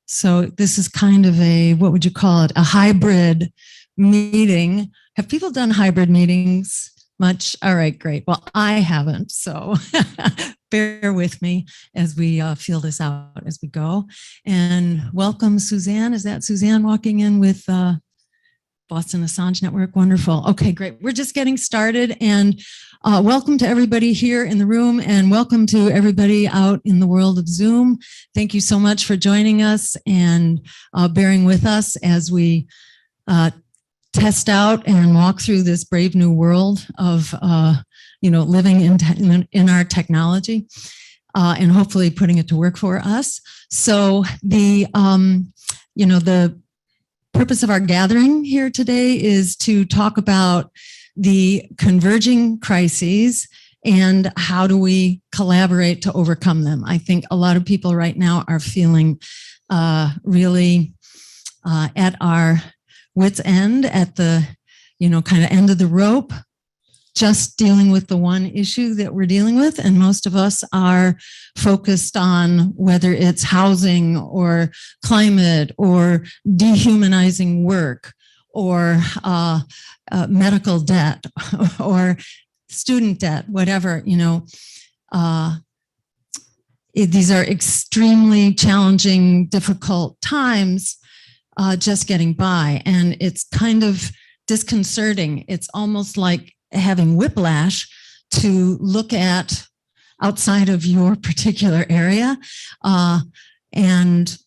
So this is kind of a, what would you call it? A hybrid meeting. Have people done hybrid meetings much? All right, great. Well, I haven't, so bear with me as we feel this out as we go. And welcome, Suzanne. Is that Suzanne walking in with Boston Assange Network? Wonderful. Okay, great. We're just getting started, and welcome to everybody here in the room, and welcome to everybody out in the world of Zoom. Thank you so much for joining us and bearing with us as we test out and walk through this brave new world of living in our technology and hopefully putting it to work for us. So the purpose of our gathering here today is to talk about the converging crises and how do we collaborate to overcome them. I think a lot of people right now are feeling really at our wit's end, at the kind of end of the rope, just dealing with the one issue that we're dealing with. And most of us are focused on whether it's housing or climate or dehumanizing work or medical debt or student debt, whatever, these are extremely challenging, difficult times just getting by. And it's kind of disconcerting. It's almost like having whiplash to look at outside of your particular area. And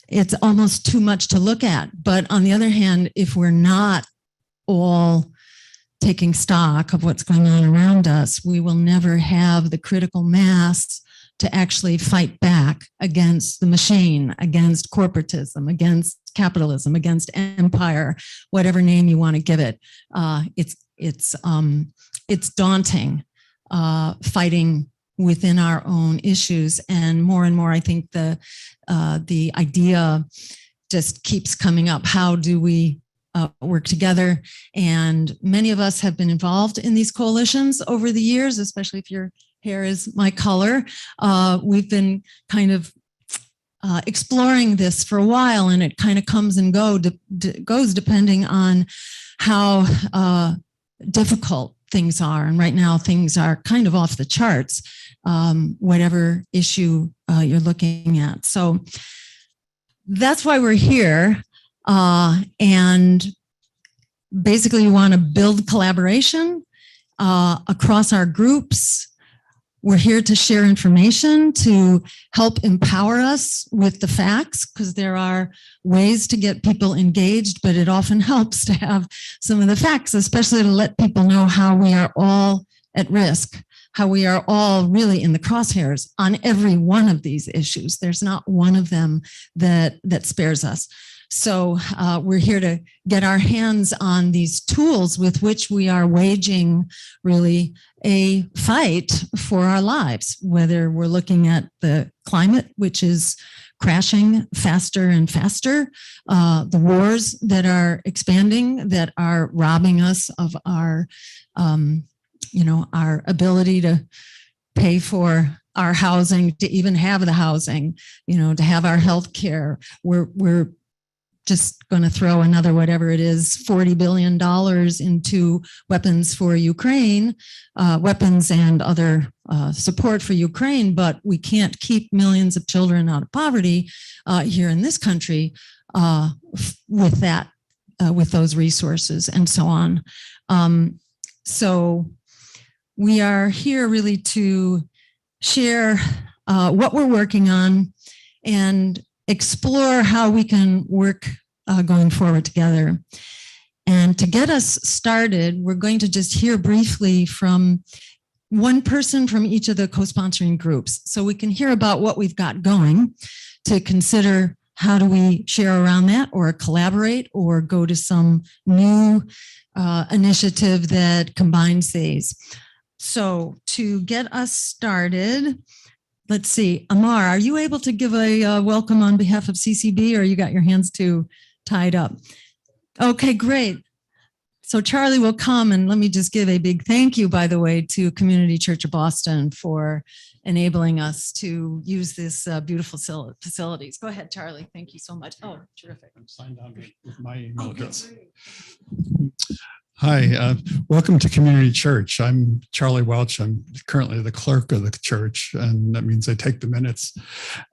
it's almost too much to look at. But on the other hand, if we're not all taking stock of what's going on around us, we will never have the critical mass to actually fight back against the machine, against corporatism, against capitalism, against empire, whatever name you want to give it. It's daunting fighting within our own issues, and more, I think the idea just keeps coming up. How do we work together? And many of us have been involved in these coalitions over the years, especially if your hair is my color. We've been kind of exploring this for a while, and it kind of comes and goes depending on how difficult things are. And right now things are kind of off the charts, whatever issue you're looking at. So that's why we're here. And basically we want to build collaboration across our groups. We're here to share information, to help empower us with the facts, because there are ways to get people engaged, but it often helps to have some of the facts, especially to let people know how we are all at risk, how we are all really in the crosshairs on every one of these issues. There's not one of them that spares us. So we're here to get our hands on these tools with which we are waging really a fight for our lives, whether we're looking at the climate, which is crashing faster and faster, the wars that are expanding, that are robbing us of our, our ability to pay for our housing, to even have the housing, to have our health care. We're just going to throw another, whatever it is, $40 billion into weapons for Ukraine, weapons and other support for Ukraine, but we can't keep millions of children out of poverty here in this country with that, with those resources and so on. So we are here really to share what we're working on and explore how we can work going forward together. And to get us started, we're going to just hear briefly from one person from each of the co-sponsoring groups, so we can hear about what we've got going, to consider how do we share around that or collaborate or go to some new initiative that combines these. So to get us started, let's see, Amar, are you able to give a welcome on behalf of CCB, or you got your hands too tied up? Okay, great. So Charlie will come, and let me just give a big thank you, by the way, to Community Church of Boston for enabling us to use this beautiful facilities. Go ahead, Charlie. Thank you so much. Oh, terrific. I'm signed on with my email address. Hi, welcome to Community Church. I'm Charlie Welch. I'm currently the clerk of the church, and that means I take the minutes.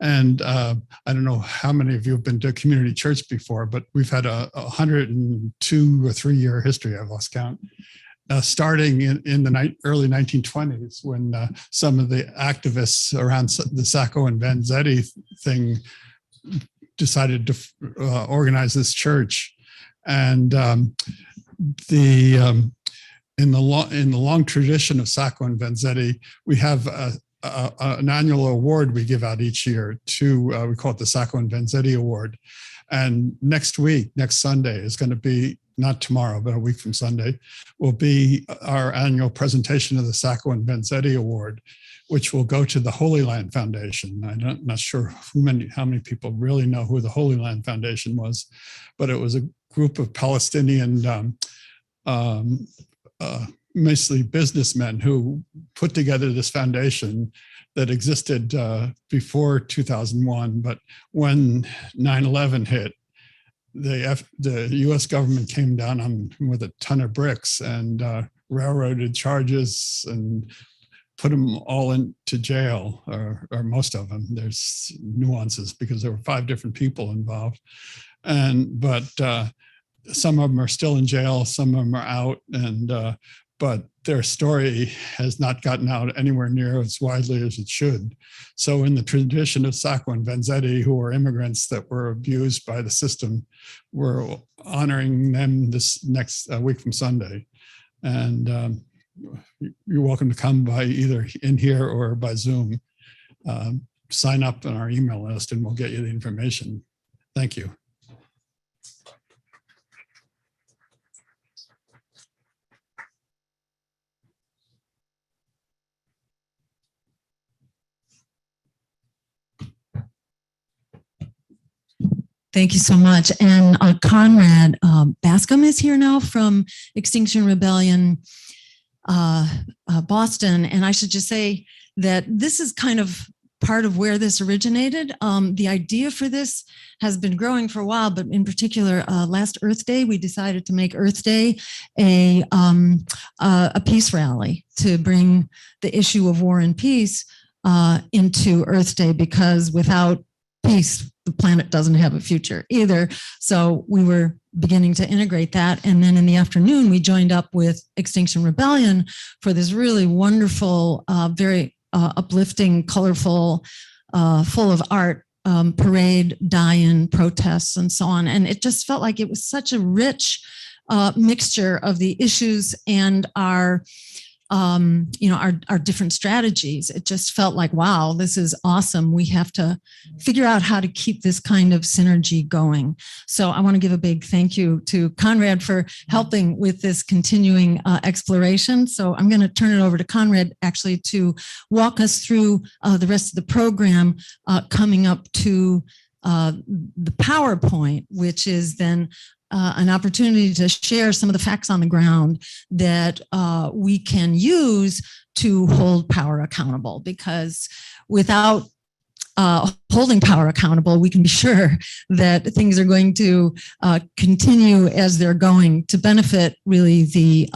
And I don't know how many of you have been to Community Church before, but we've had a 102 or 3 year history, I've lost count, starting in the early 1920s when some of the activists around the Sacco and Vanzetti thing decided to organize this church. And in the long tradition of Sacco and Vanzetti, we have an annual award we give out each year to we call it the Sacco and Vanzetti Award. And next Sunday is going to be, not tomorrow, but a week from Sunday, will be our annual presentation of the Sacco and Vanzetti Award, which will go to the Holy Land Foundation. I'm not sure how many people really know who the Holy Land Foundation was, but it was a group of Palestinian, mostly businessmen, who put together this foundation that existed before 2001. But when 9/11 hit, the U.S. government came down on with a ton of bricks and railroaded charges and put them all into jail, or most of them. There's nuances because there were 5 different people involved, but some of them are still in jail, some of them are out, but their story has not gotten out anywhere near as widely as it should. So in the tradition of Sacco and Vanzetti, who were immigrants that were abused by the system, we're honoring them this next week from Sunday. And you're welcome to come by either in here or by Zoom. Sign up on our email list and we'll get you the information. Thank you. Thank you so much. And Conrad Bascom is here now from Extinction Rebellion Boston. And I should just say that this is kind of part of where this originated. The idea for this has been growing for a while, but in particular, last Earth Day, we decided to make Earth Day a peace rally to bring the issue of war and peace into Earth Day, because without peace, the planet doesn't have a future either. So we were beginning to integrate that. And then in the afternoon, we joined up with Extinction Rebellion for this really wonderful, very uplifting, colorful, full of art parade, die-in, protests, and so on. And it just felt like it was such a rich mixture of the issues and our different strategies. It just felt like, wow, this is awesome. We have to figure out how to keep this kind of synergy going. So I want to give a big thank you to Conrad for helping with this continuing exploration. So I'm going to turn it over to Conrad actually to walk us through the rest of the program coming up to the PowerPoint, which is then an opportunity to share some of the facts on the ground that we can use to hold power accountable. Because without holding power accountable, we can be sure that things are going to continue as they're going to benefit really the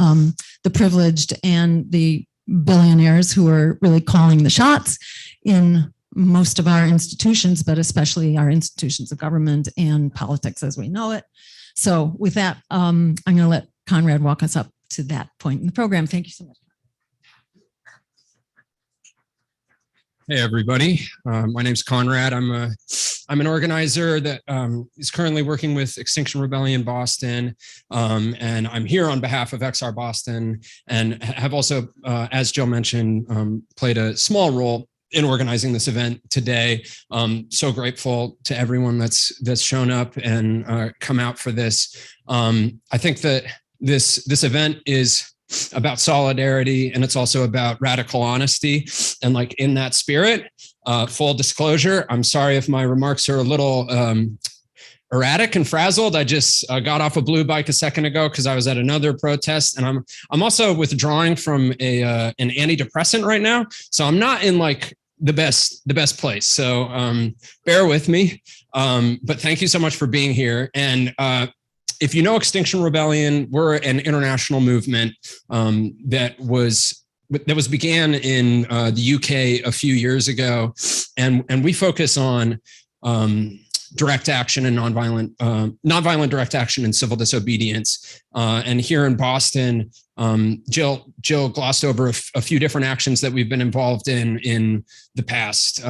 privileged and the billionaires who are really calling the shots in most of our institutions, but especially our institutions of government and politics as we know it. So with that, I'm going to let Conrad walk us up to that point in the program. Thank you so much. Hey, everybody. My name's Conrad. I'm an organizer that is currently working with Extinction Rebellion Boston, and I'm here on behalf of XR Boston, and have also, as Jill mentioned, played a small role in organizing this event today. So grateful to everyone that's shown up and come out for this. I think that this event is about solidarity, and it's also about radical honesty. And like in that spirit, full disclosure, I'm sorry if my remarks are a little erratic and frazzled. I just got off a blue bike a second ago because I was at another protest, and I'm also withdrawing from an antidepressant right now, so I'm not in like the best place. So bear with me. But thank you so much for being here. And if you know Extinction Rebellion, we're an international movement that began in the UK a few years ago, and we focus on direct action and nonviolent direct action and civil disobedience. And here in Boston, Jill glossed over a few different actions that we've been involved in the past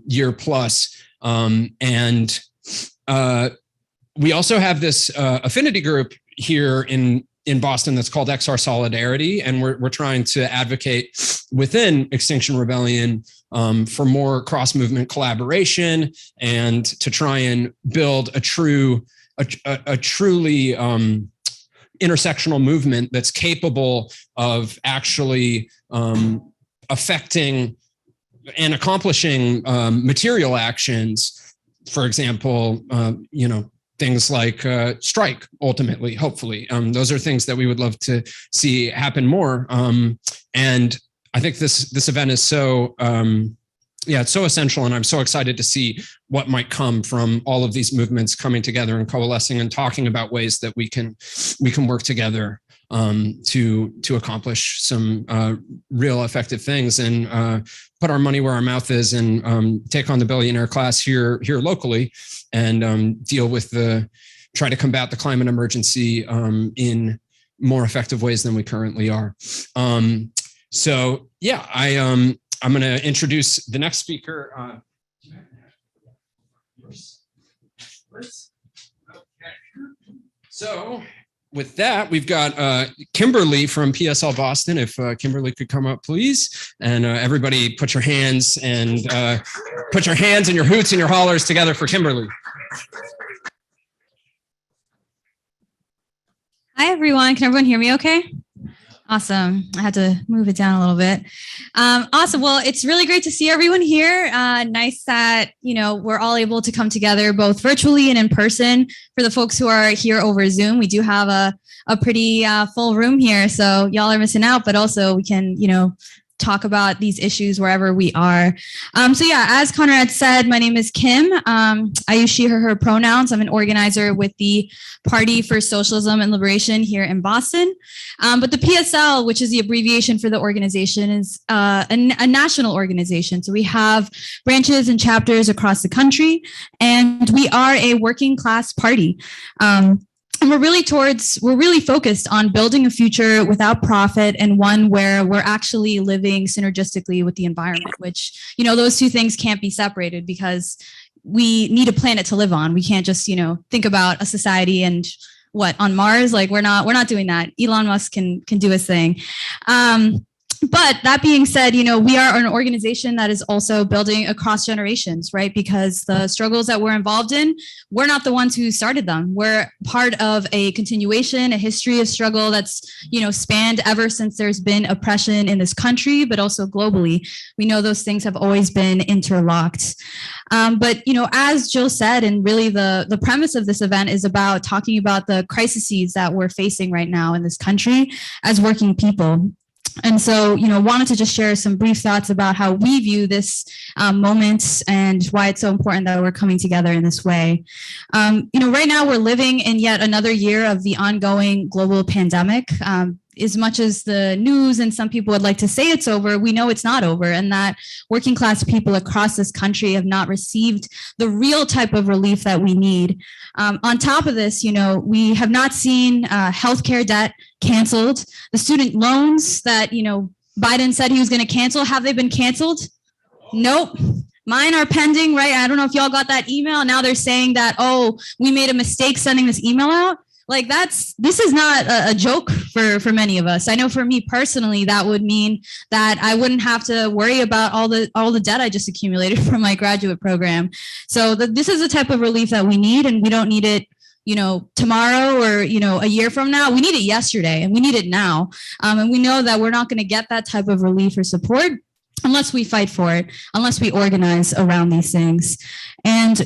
year plus. And we also have this affinity group here in Boston that's called XR Solidarity, and we're trying to advocate within Extinction Rebellion for more cross-movement collaboration and to try and build a truly intersectional movement that's capable of actually affecting and accomplishing material actions. For example, things like strike, ultimately, hopefully. Those are things that we would love to see happen more. And I think this event is so, it's so essential. And I'm so excited to see what might come from all of these movements coming together and coalescing and talking about ways that we can work together to accomplish some real effective things and put our money where our mouth is and take on the billionaire class here locally and try to combat the climate emergency in more effective ways than we currently are. I'm going to introduce the next speaker. So with that, we've got Kimberly from PSL Boston. If Kimberly could come up, please. And everybody put your hands and your hoots and your hollers together for Kimberly. Hi, everyone. Can everyone hear me okay? Awesome. I had to move it down a little bit. Awesome. Well, it's really great to see everyone here. Nice that, we're all able to come together both virtually and in person. For the folks who are here over Zoom, we do have a pretty full room here. So y'all are missing out, but also we can, talk about these issues wherever we are. As Conrad said, my name is Kim. I use she, her pronouns. I'm an organizer with the Party for Socialism and Liberation here in Boston. But the PSL, which is the abbreviation for the organization, is a national organization. So we have branches and chapters across the country, and we are a working class party. And we're really focused on building a future without profit and one where we're actually living synergistically with the environment, which, those two things can't be separated because we need a planet to live on. We can't just, think about a society and on Mars, like we're not doing that. Elon Musk can do his thing. But that being said, we are an organization that is also building across generations, right? Because the struggles that we're involved in, we're not the ones who started them. We're part of a continuation, a history of struggle that's, spanned ever since there's been oppression in this country, but also globally. We know those things have always been interlocked. But as Jill said, and really the premise of this event is about talking about the crises that we're facing right now in this country as working people. And so, wanted to just share some brief thoughts about how we view this moment and why it's so important that we're coming together in this way. Right now we're living in yet another year of the ongoing global pandemic. As much as the news and some people would like to say it's over, we know it's not over, and that working class people across this country have not received the real type of relief that we need. On top of this, we have not seen healthcare debt canceled. The student loans that, Biden said he was going to cancel, have they been canceled? Nope. Mine are pending, right? I don't know if y'all got that email. Now they're saying that, we made a mistake sending this email out. Like this is not a joke for many of us. I know for me personally, that would mean that I wouldn't have to worry about all the debt I just accumulated from my graduate program. So this is the type of relief that we need, and we don't need it, tomorrow or, a year from now. We need it yesterday, and we need it now. And we know that we're not going to get that type of relief or support unless we fight for it, unless we organize around these things. And,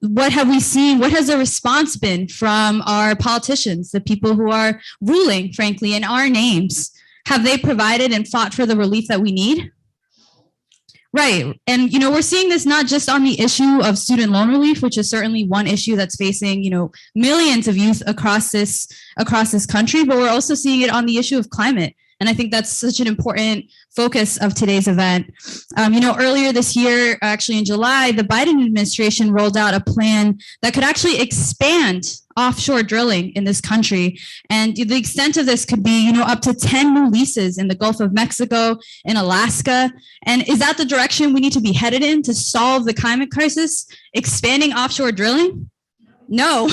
what have we seen? What has the response been from our politicians, the people who are ruling, frankly, in our names? Have they provided and fought for the relief that we need? Right. And, we're seeing this not just on the issue of student loan relief, which is certainly one issue that's facing, millions of youth across this country, but we're also seeing it on the issue of climate. And I think that's such an important focus of today's event. Earlier this year, actually in July, the Biden administration rolled out a plan that could actually expand offshore drilling in this country. And the extent of this could be, up to 10 new leases in the Gulf of Mexico, in Alaska. And is that the direction we need to be headed in to solve the climate crisis? Expanding offshore drilling? No,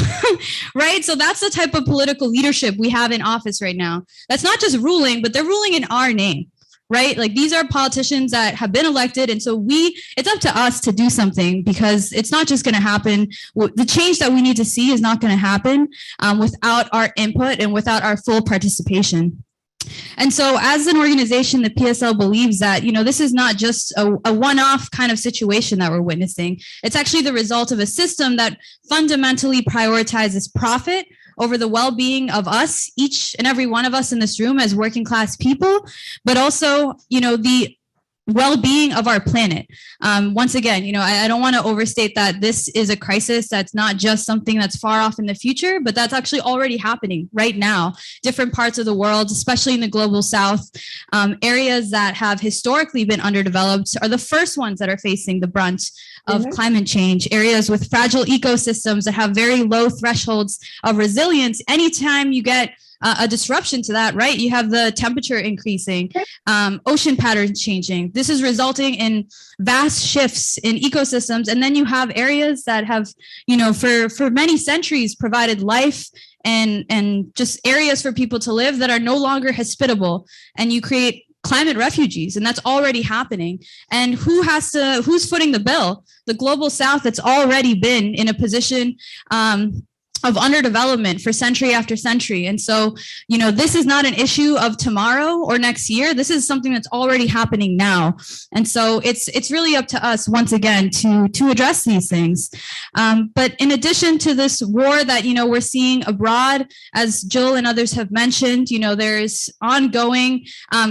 right? So that's the type of political leadership we have in office right now. That's not just ruling, but they're ruling in our name, right? Like these are politicians that have been elected. And so it's up to us to do something, because it's not just going to happen. The change that we need to see is not going to happen without our input and without our full participation. And so as an organization, the PSL believes that, this is not just a one-off kind of situation that we're witnessing. It's actually the result of a system that fundamentally prioritizes profit over the well-being of us, each and every one of us in this room as working class people, but also, the well-being of our planet. Once again, I don't want to overstate that this is a crisis that's not just something that's far off in the future, but that's actually already happening right now. Different parts of the world, especially in the global south, areas that have historically been underdeveloped are the first ones that are facing the brunt of climate change. Areas with fragile ecosystems that have very low thresholds of resilience. Anytime you get a disruption to that, right? You have the temperature increasing, ocean patterns changing. This is resulting in vast shifts in ecosystems. And then you have areas that have, for many centuries provided life and just areas for people to live that are no longer hospitable. And you create climate refugees, and that's already happening. And who's footing the bill? The global south that's already been in a position of underdevelopment for century after century. And so, this is not an issue of tomorrow or next year. This is something that's already happening now. And so it's really up to us, once again, to address these things. But in addition to this war that, we're seeing abroad, as Jill and others have mentioned, there's ongoing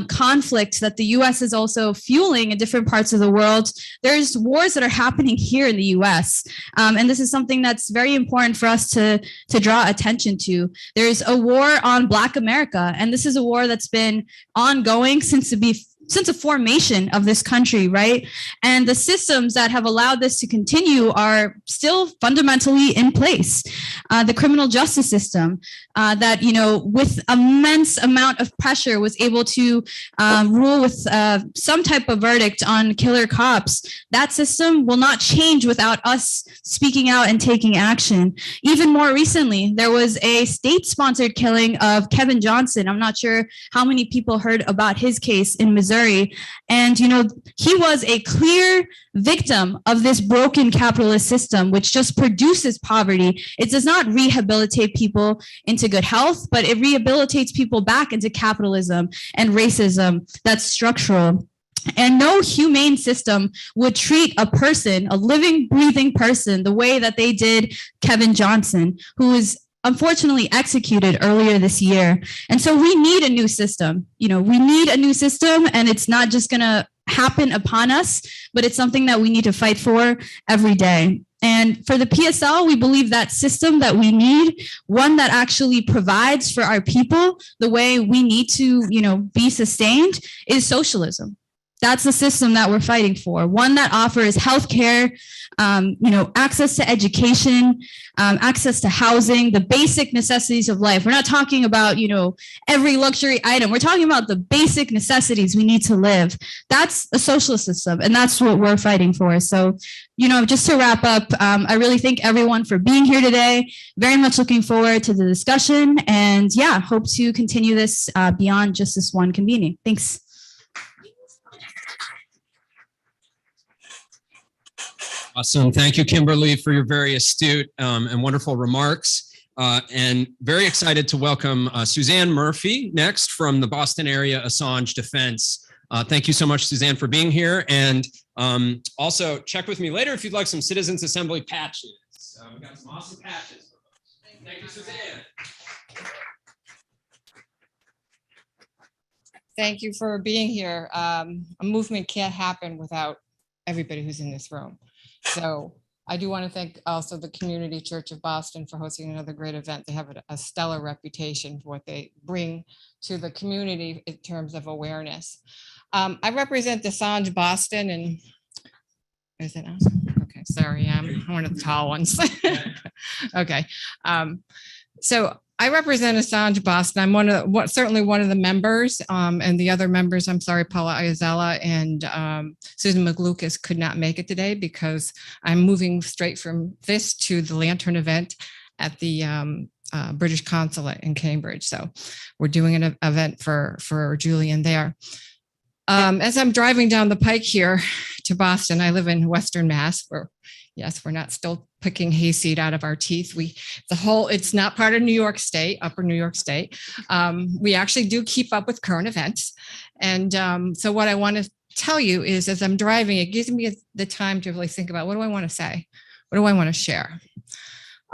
conflict that the US is also fueling in different parts of the world. There's wars that are happening here in the US. And this is something that's very important for us to draw attention to. There's a war on Black America, and this is a war that's been ongoing since the formation of this country, right? And the systems that have allowed this to continue are still fundamentally in place. The criminal justice system that, with immense amount of pressure was able to rule with some type of verdict on killer cops. That system will not change without us speaking out and taking action. Even more recently, there was a state-sponsored killing of Kevin Johnson. I'm not sure how many people heard about his case in Missouri. And, he was a clear victim of this broken capitalist system, which just produces poverty. It does not rehabilitate people into good health, but it rehabilitates people back into capitalism and racism that's structural. And no humane system would treat a person, a living, breathing person, the way that they did Kevin Johnson, who was unfortunately executed earlier this year. And so we need a new system. We need a new system, and it's not just going to happen upon us, but it's something that we need to fight for every day. And for the PSL, we believe that system that we need, one that actually provides for our people the way we need to, be sustained, is socialism. That's the system that we're fighting for. One that offers healthcare, access to education, access to housing, the basic necessities of life. We're not talking about, every luxury item. We're talking about the basic necessities we need to live. That's a socialist system, and that's what we're fighting for. So, just to wrap up, I really thank everyone for being here today. Very much looking forward to the discussion, and hope to continue this beyond just this one convening. Thanks. Awesome. Thank you, Kimberly, for your very astute and wonderful remarks. And very excited to welcome Suzanne Murphy next from the Boston Area Assange Defense. Thank you so much, Suzanne, for being here. And also check with me later if you'd like some Citizens Assembly patches. We've got some awesome patches. Thank you, Suzanne. Thank you for being here. A movement can't happen without everybody who's in this room. So I do want to thank also the Community Church of Boston for hosting another great event. They have a stellar reputation for what they bring to the community in terms of awareness. I represent Assange Boston, and is it awesome? Okay, sorry, I'm one of the tall ones. Okay, so I represent Assange Boston. I'm certainly one of the members, and the other members, I'm sorry, Paula Ayazella and Susan McLucas could not make it today because I'm moving straight from this to the Lantern event at the British Consulate in Cambridge. So we're doing an event for Julian there. As I'm driving down the pike here to Boston, I live in Western Mass, where yes, we're not still picking hayseed out of our teeth. It's not part of New York State, Upper New York State. We actually do keep up with current events. And so what I want to tell you is, as I'm driving, it gives me the time to really think about, what do I want to say? What do I want to share?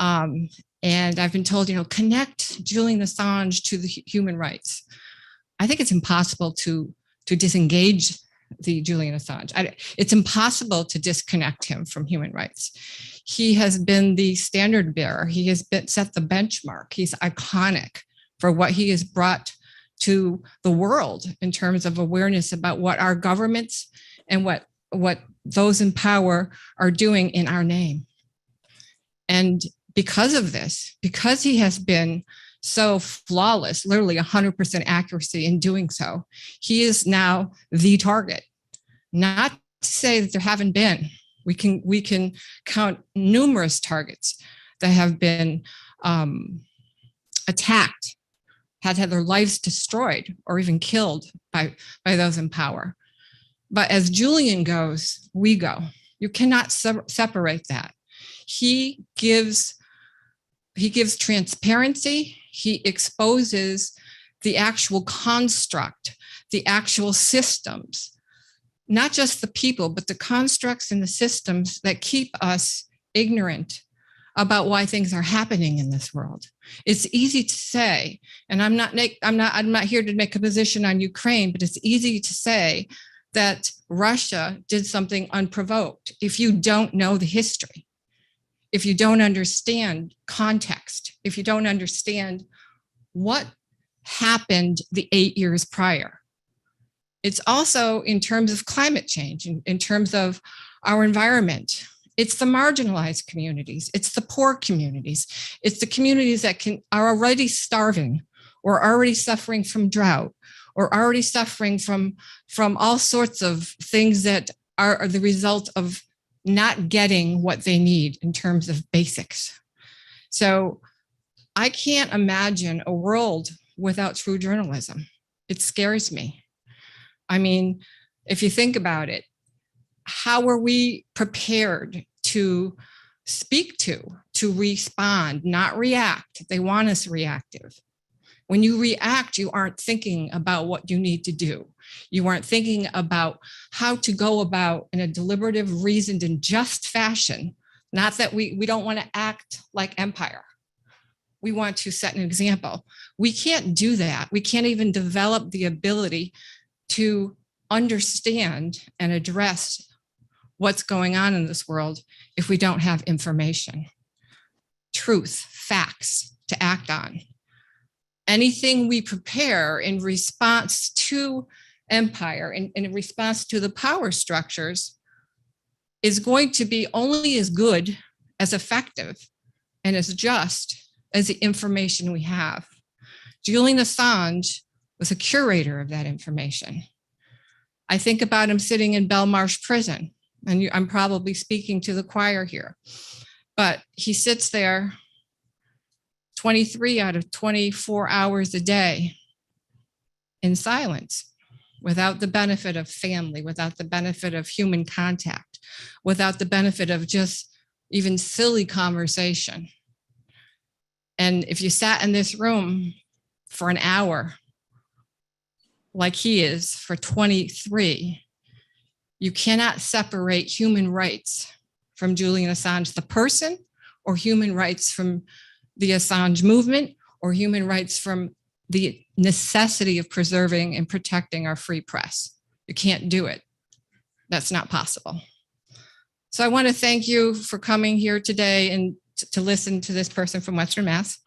And I've been told, connect Julian Assange to the human rights. I think it's impossible to disengage the Julian Assange. It's impossible to disconnect him from human rights. He has been the standard bearer. He has set the benchmark. He's iconic for what he has brought to the world in terms of awareness about what our governments and what those in power are doing in our name. And because of this, because he has been so flawless, literally 100% accuracy in doing so, he is now the target. Not to say that there haven't been. We can count numerous targets that have been attacked, had their lives destroyed, or even killed by those in power. But as Julian goes, we go. You cannot separate that. He gives transparency. He exposes the actual construct, the actual systems, not just the people, but the constructs and the systems that keep us ignorant about why things are happening in this world. It's easy to say, and I'm not here to make a position on Ukraine, but it's easy to say that Russia did something unprovoked if you don't know the history, if you don't understand context, if you don't understand what happened the 8 years prior. It's also in terms of climate change, in terms of our environment. It's the marginalized communities. It's the poor communities. It's the communities that are already starving, or already suffering from drought, or already suffering from all sorts of things that are the result of not getting what they need in terms of basics. So I can't imagine a world without true journalism. It scares me. I mean, if you think about it, how are we prepared to speak to respond, not react? They want us reactive. When you react, you aren't thinking about what you need to do. You aren't thinking about how to go about in a deliberative, reasoned, and just fashion. Not that we don't want to act like empire. We want to set an example. We can't do that. We can't even develop the ability to understand and address what's going on in this world if we don't have information, truth, facts to act on. Anything we prepare in response to empire and in response to the power structures is going to be only as good, as effective, and as just as the information we have. Julian Assange was a curator of that information. I think about him sitting in Belmarsh prison, and I'm probably speaking to the choir here, but he sits there 23 out of 24 hours a day in silence, without the benefit of family, without the benefit of human contact, without the benefit of just even silly conversation. And if you sat in this room for an hour, like he is for 23, you cannot separate human rights from Julian Assange, the person, or human rights from the Assange movement, or human rights from the necessity of preserving and protecting our free press. You can't do it. That's not possible. So I want to thank you for coming here today and to listen to this person from Western Mass,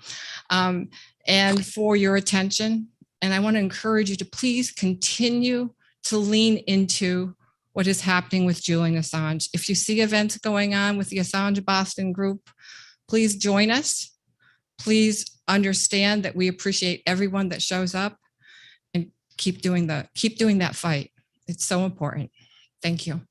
and for your attention. And I want to encourage you to please continue to lean into what is happening with Julian Assange. If you see events going on with the Assange Boston group, please join us. Please understand that we appreciate everyone that shows up, and keep doing that fight. It's so important. Thank you.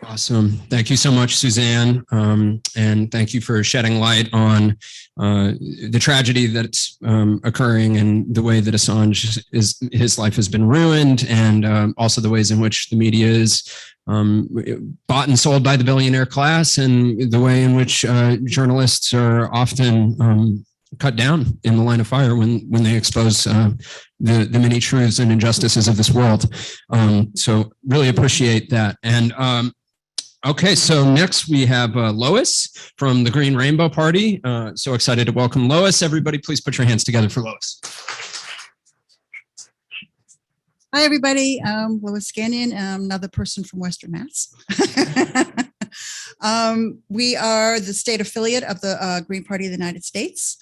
Awesome. Thank you so much, Suzanne. And thank you for shedding light on the tragedy that's occurring and the way that Assange his life has been ruined, and also the ways in which the media is bought and sold by the billionaire class, and the way in which journalists are often cut down in the line of fire when they expose the many truths and injustices of this world. So really appreciate that. And okay, so next we have Lois from the Green Rainbow Party. So excited to welcome Lois. Everybody, please put your hands together for Lois. Hi, everybody. Lois Scannion, another person from Western Mass. We are the state affiliate of the Green Party of the United States.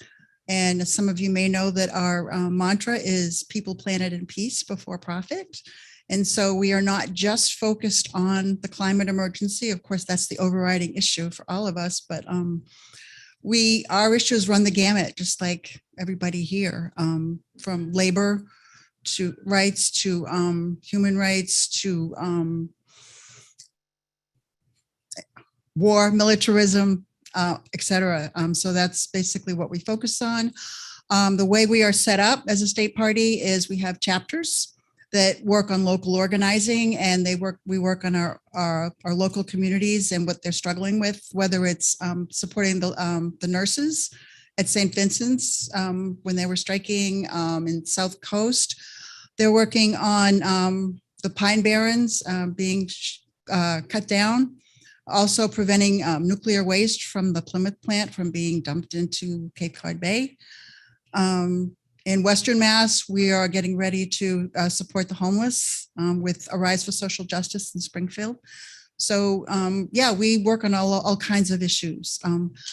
And some of you may know that our mantra is people, planet, and peace before profit. And so we are not just focused on the climate emergency. Of course, that's the overriding issue for all of us, but our issues run the gamut, just like everybody here, from labor to rights to human rights to war, militarism, etc. So that's basically what we focus on. The way we are set up as a state party is we have chapters that work on local organizing, and we work on our local communities and what they're struggling with, whether it's supporting the nurses at St. Vincent's when they were striking in South Coast. They're working on the Pine Barrens being cut down, also preventing nuclear waste from the Plymouth plant from being dumped into Cape Cod Bay. In Western Mass, we are getting ready to support the homeless with Arise for Social Justice in Springfield. So yeah, we work on all kinds of issues.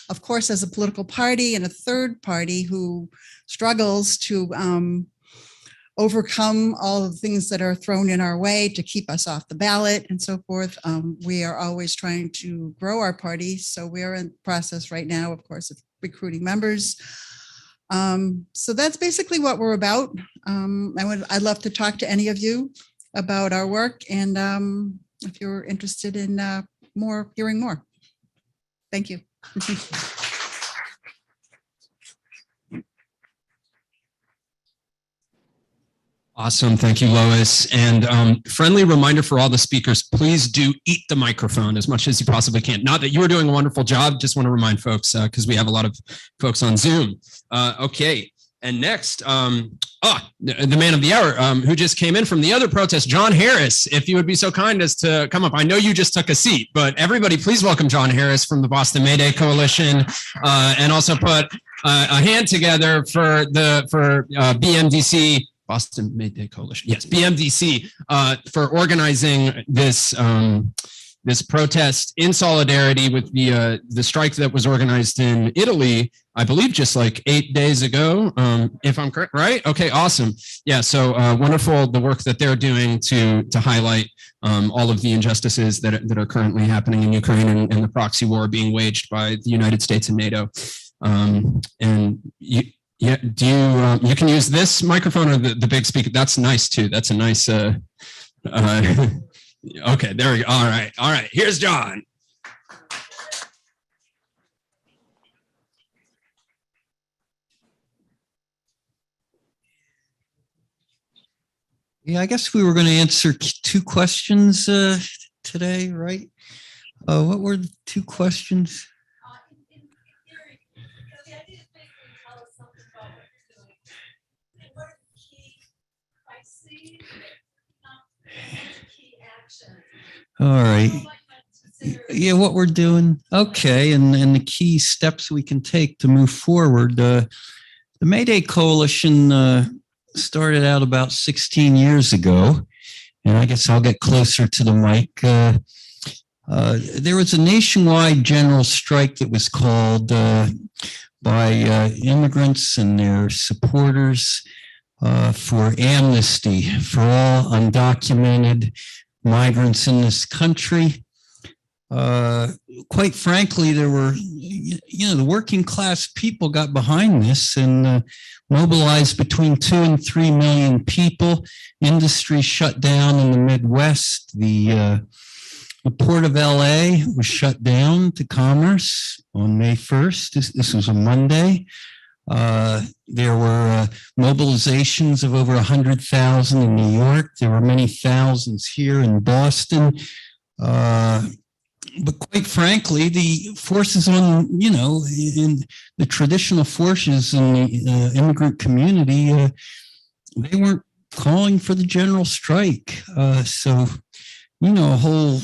Of course, as a political party and a third party who struggles to overcome all of the things that are thrown in our way to keep us off the ballot and so forth, we are always trying to grow our party. So we are in the process right now, of course, of recruiting members. So that's basically what we're about. I'd love to talk to any of you about our work, and if you're interested in hearing more. Thank you. Awesome. Thank you, Lois. And friendly reminder for all the speakers, please do eat the microphone as much as you possibly can. Not that you are doing a wonderful job, just want to remind folks because we have a lot of folks on Zoom. Okay. And next, the man of the hour who just came in from the other protest, John Harris, if you would be so kind as to come up. I know you just took a seat, but everybody please welcome John Harris from the Boston May Day Coalition, and also put a hand together for BMDC, Boston May Day Coalition. Yes, BMDC, for organizing this this protest in solidarity with the strike that was organized in Italy, I believe just like 8 days ago, if I'm correct, right? Okay, awesome. Yeah, so wonderful the work that they're doing to highlight all of the injustices that are currently happening in Ukraine and the proxy war being waged by the United States and NATO. And yeah, you can use this microphone or the big speaker. That's nice too. That's a nice, okay, there we go. All right, here's John. Yeah, I guess we were going to answer 2 questions today, right? What were the 2 questions? All right. Yeah, what we're doing. Okay. And the key steps we can take to move forward. The Mayday Coalition started out about 16 years ago. And I guess I'll get closer to the mic. There was a nationwide general strike that was called by immigrants and their supporters for amnesty for all undocumented migrants in this country. Quite frankly, there were, the working class people got behind this and mobilized between 2 and 3 million people. Industry shut down in the Midwest. The Port of LA was shut down to commerce on May 1st. This was a Monday. There were mobilizations of over 100,000 in New York. There were many thousands here in Boston. But quite frankly, the forces on, in the traditional forces in the immigrant community, they weren't calling for the general strike. So, a whole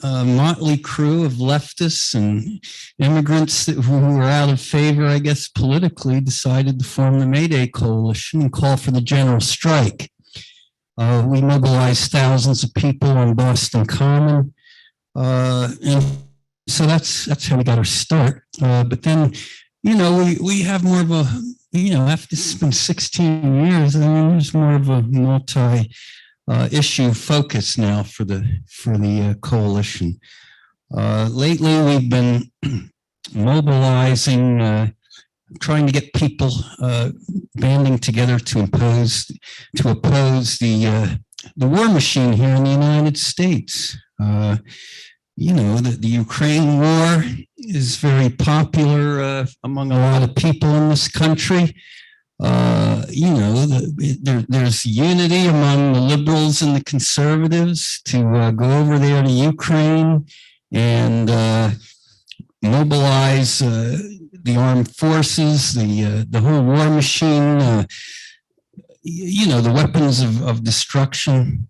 motley crew of leftists and immigrants who were out of favor, I guess, politically, decided to form the Mayday Coalition and call for the general strike. We mobilized thousands of people on Boston Common. And so that's how we got our start. But then, we have more of a, after it's been 16 years, there's more of a issue focus now for the coalition. Lately, we've been mobilizing, trying to get people banding together to oppose the war machine here in the United States. The Ukraine war is very popular among a lot of people in this country. There's unity among the liberals and the conservatives to go over there to Ukraine and mobilize the armed forces, the whole war machine, the weapons of destruction,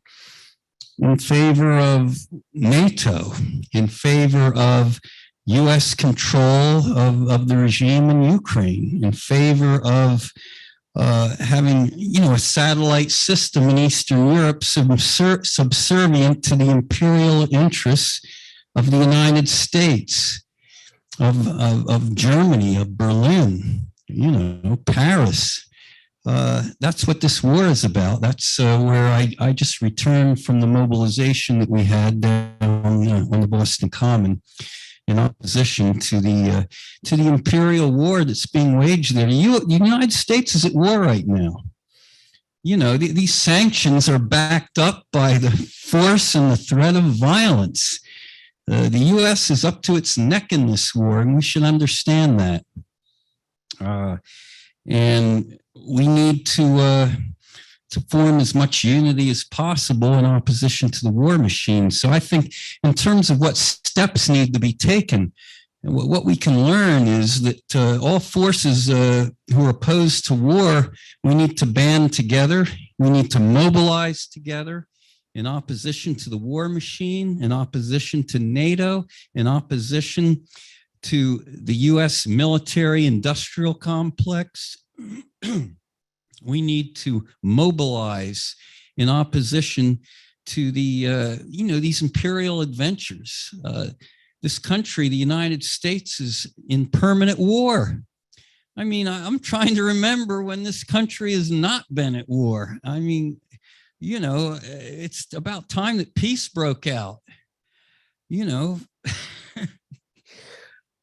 in favor of NATO, in favor of U.S. control of the regime in Ukraine, in favor of having, a satellite system in Eastern Europe subservient to the imperial interests of the United States, of Germany, of Berlin, Paris. That's what this war is about. That's where I just returned from the mobilization that we had on the Boston Common in opposition to the imperial war that's being waged there. The United States is at war right now. These sanctions are backed up by the force and the threat of violence. The U.S. is up to its neck in this war, and we should understand that. And we need to form as much unity as possible in opposition to the war machine. So I think in terms of what steps need to be taken, what we can learn is that all forces who are opposed to war, we need to band together. We need to mobilize together in opposition to the war machine, in opposition to NATO, in opposition to the U.S. military industrial complex. We need to mobilize in opposition to the, these imperial adventures. This country, the United States, is in permanent war. I mean, I'm trying to remember when this country has not been at war. I mean, it's about time that peace broke out.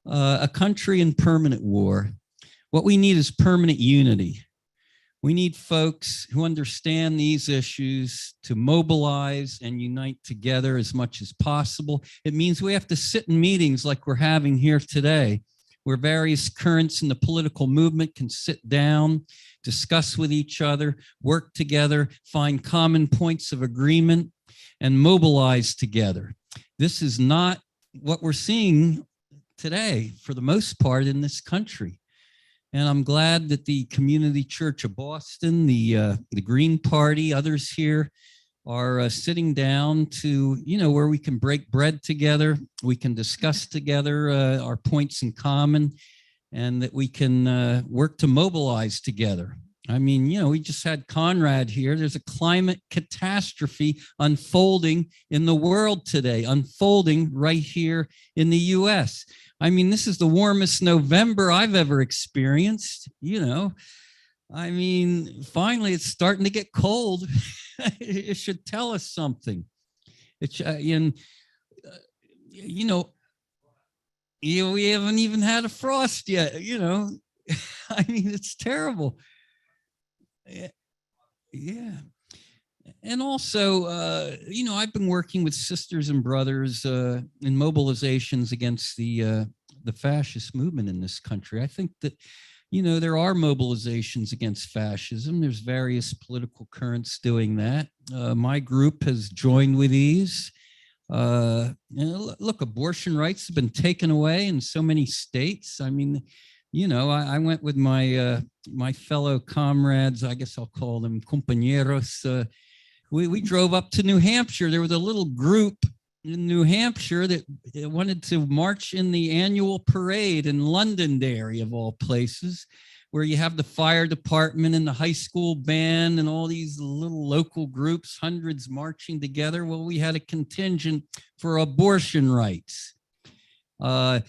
A country in permanent war. What we need is permanent unity. We need folks who understand these issues to mobilize and unite together as much as possible. It means we have to sit in meetings like we're having here today, where various currents in the political movement can sit down, discuss with each other, work together, find common points of agreement, and mobilize together. This is not what we're seeing today, for the most part, in this country. And I'm glad that the Community Church of Boston, the Green Party, others here are sitting down to, where we can break bread together, we can discuss together our points in common, and that we can work to mobilize together. I mean, we just had Conrad here. There's a climate catastrophe unfolding in the world today, unfolding right here in the US. I mean, this is the warmest November I've ever experienced, I mean, finally, it's starting to get cold. It should tell us something. We haven't even had a frost yet, I mean, it's terrible. Yeah. And also, I've been working with sisters and brothers in mobilizations against the fascist movement in this country. I think that, there are mobilizations against fascism. There's various political currents doing that. My group has joined with these. Look, abortion rights have been taken away in so many states. I mean, I went with my my fellow comrades, I guess I'll call them compañeros. We drove up to New Hampshire. There was a little group in New Hampshire that wanted to march in the annual parade in Londonderry, of all places, where you have the fire department and the high school band and all these little local groups, hundreds marching together. Well, we had a contingent for abortion rights. This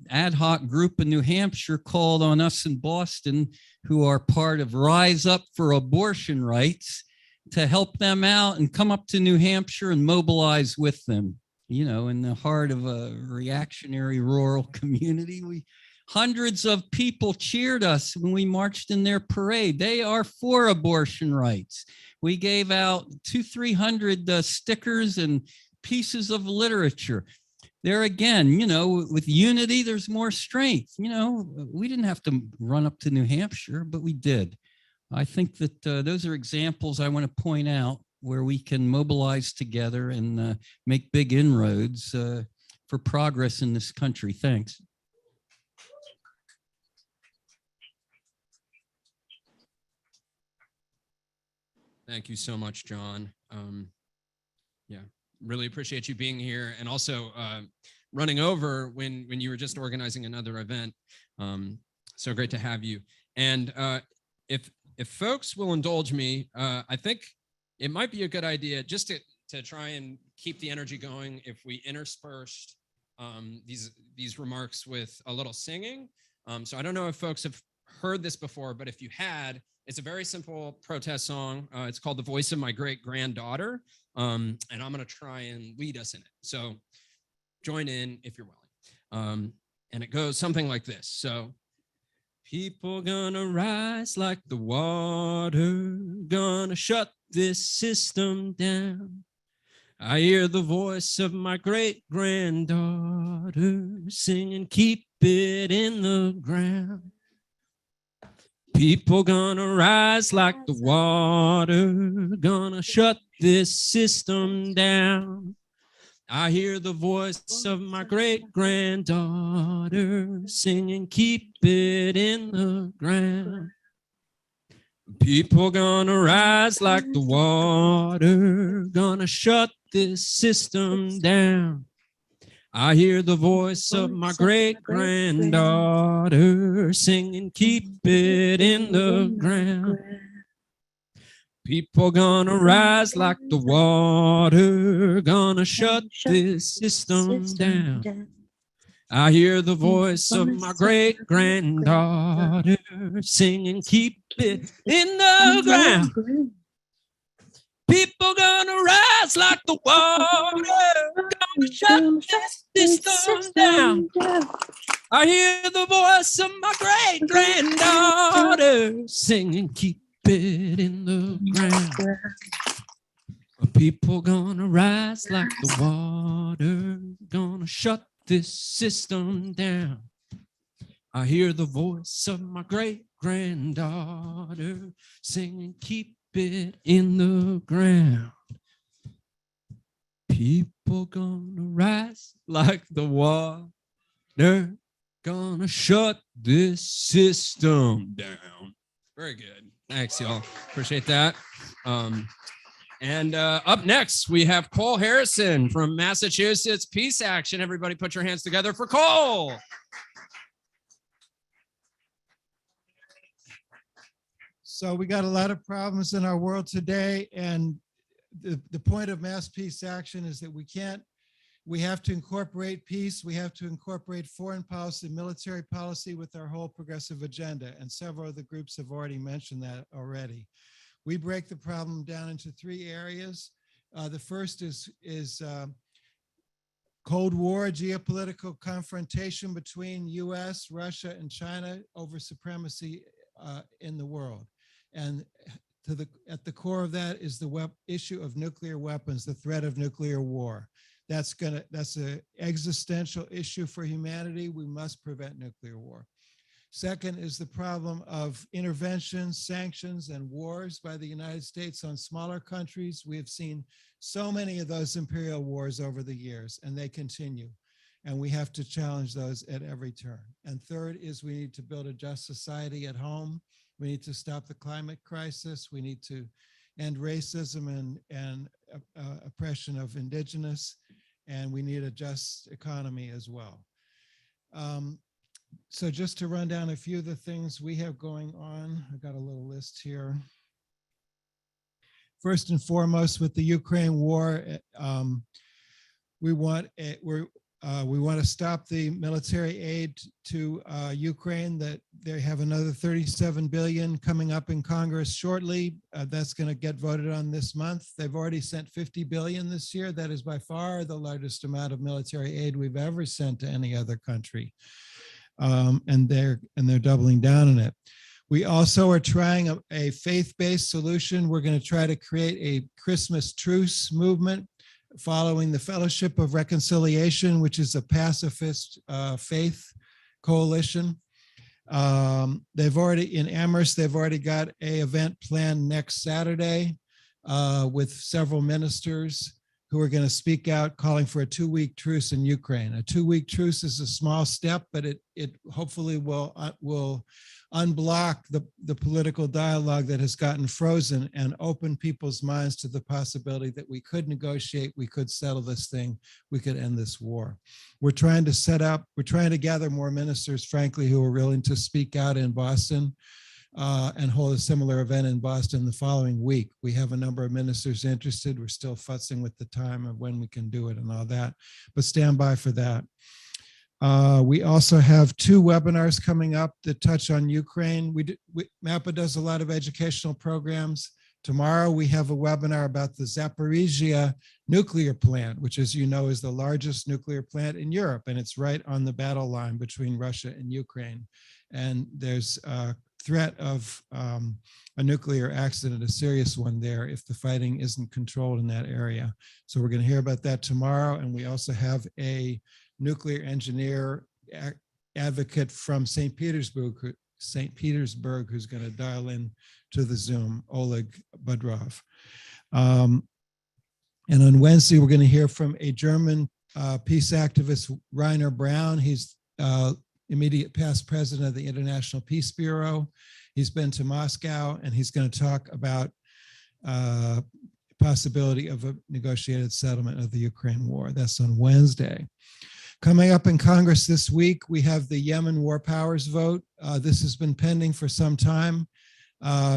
ad hoc group in New Hampshire called on us in Boston, who are part of Rise Up for Abortion Rights, to help them out and come up to New Hampshire and mobilize with them, in the heart of a reactionary rural community. Hundreds of people cheered us when we marched in their parade. They are for abortion rights. We gave out 200-300 stickers and pieces of literature. There again, with unity, there's more strength. We didn't have to run up to New Hampshire, but we did. I think that those are examples I want to point out where we can mobilize together and make big inroads for progress in this country. Thanks. Thank you so much, John. Really appreciate you being here, and also running over when you were just organizing another event. So great to have you. And if folks will indulge me, I think it might be a good idea just to try and keep the energy going if we interspersed these remarks with a little singing. So I don't know if folks have heard this before, but if you had, it's a very simple protest song. It's called The Voice of My Great Granddaughter. And I'm going to try and lead us in it. So join in if you're willing. And it goes something like this. So, people gonna rise like the water, gonna shut this system down. I hear the voice of my great granddaughter singing, keep it in the ground. People gonna rise like the water, gonna shut this system down. I hear the voice of my great granddaughter singing, keep it in the ground. People gonna rise like the water, gonna shut this system down. I hear the voice of my great granddaughter singing, keep it in the ground. People gonna rise like the water, gonna shut this system down. I hear the voice of my great granddaughter singing, keep it in the ground. People gonna rise like the water, gonna shut this system down. I hear the voice of my great granddaughter singing, keep it in the ground. People gonna rise like the water, gonna shut this system down. I hear the voice of my great granddaughter singing, keep it in the ground. People gonna rise like the water, Gonna shut this system down. Very good. Thanks, y'all. Appreciate that. And up next, we have Cole Harrison from Massachusetts Peace Action. Everybody put your hands together for Cole. So we got a lot of problems in our world today. And the point of mass peace action is that we have to incorporate peace. We have to incorporate foreign policy, military policy with our whole progressive agenda. And several of the groups have already mentioned that already. We break the problem down into 3 areas. The first is Cold War, geopolitical confrontation between US, Russia, and China over supremacy in the world. And at the core of that is the issue of nuclear weapons, the threat of nuclear war. That's an existential issue for humanity. We must prevent nuclear war. Second is the problem of intervention, sanctions, and wars by the United States on smaller countries. We have seen so many of those imperial wars over the years, and they continue. And we have to challenge those at every turn. And third is we need to build a just society at home. We need to stop the climate crisis. We need to end racism and oppression of indigenous. And we need a just economy as well. So just to run down a few of the things we have going on, I got a little list here. First and foremost, with the Ukraine war, we want to stop the military aid to Ukraine. That they have another $37 billion coming up in Congress shortly. That's going to get voted on this month. They've already sent $50 billion this year. That is by far the largest amount of military aid we've ever sent to any other country. And they're doubling down on it. We also are trying a faith-based solution. We're going to try to create a Christmas truce movement following the Fellowship of Reconciliation, which is a pacifist faith coalition. They've already, in Amherst, they've already got an event planned next Saturday with several ministers who are going to speak out calling for a 2-week truce in Ukraine. A 2-week truce is a small step, but it hopefully will unblock the political dialogue that has gotten frozen and open people's minds to the possibility that we could negotiate, we could settle this thing, we could end this war. We're trying to gather more ministers, frankly, who are willing to speak out in Boston and hold a similar event in Boston the following week. We have a number of ministers interested. We're still fussing with the time of when we can do it and all that, but stand by for that. We also have 2 webinars coming up that touch on Ukraine. MAPA does a lot of educational programs. Tomorrow we have a webinar about the Zaporizhia nuclear plant, which, as you know, is the largest nuclear plant in Europe, and it's right on the battle line between Russia and Ukraine. And there's a threat of a nuclear accident, a serious one there, if the fighting isn't controlled in that area. So we're going to hear about that tomorrow. And we also have a nuclear engineer advocate from St. Petersburg, who's going to dial in to the Zoom, Oleg Budrov. And on Wednesday, we're going to hear from a German peace activist, Rainer Braun. He's immediate past president of the International Peace Bureau. He's been to Moscow, and he's going to talk about possibility of a negotiated settlement of the Ukraine war. That's on Wednesday. Coming up in Congress this week, we have the Yemen War Powers vote. This has been pending for some time.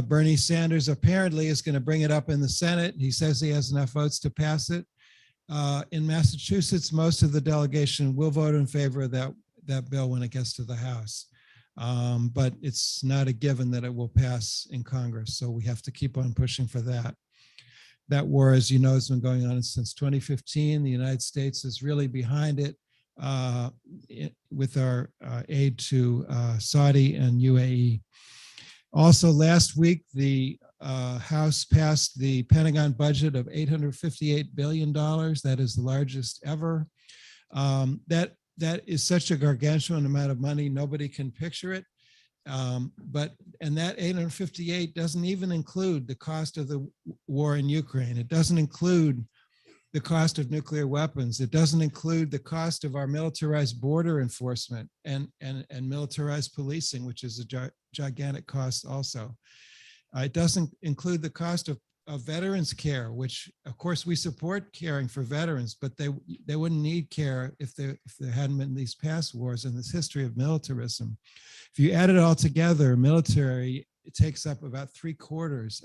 Bernie Sanders apparently is going to bring it up in the Senate. He says he has enough votes to pass it. In Massachusetts, most of the delegation will vote in favor of that bill when it gets to the House. But it's not a given that it will pass in Congress. So we have to keep on pushing for that. That war, as you know, has been going on since 2015. The United States is really behind it with our aid to Saudi and UAE. Also, last week, the House passed the Pentagon budget of $858 billion. That is the largest ever. That is such a gargantuan amount of money, nobody can picture it. And that 858 doesn't even include the cost of the war in Ukraine. It doesn't include the cost of nuclear weapons. It doesn't include the cost of our militarized border enforcement and militarized policing, which is a gigantic cost also. It doesn't include the cost of veterans care, which of course we support caring for veterans, but they wouldn't need care if there hadn't been these past wars and this history of militarism. If you add it all together, military, it takes up about 3/4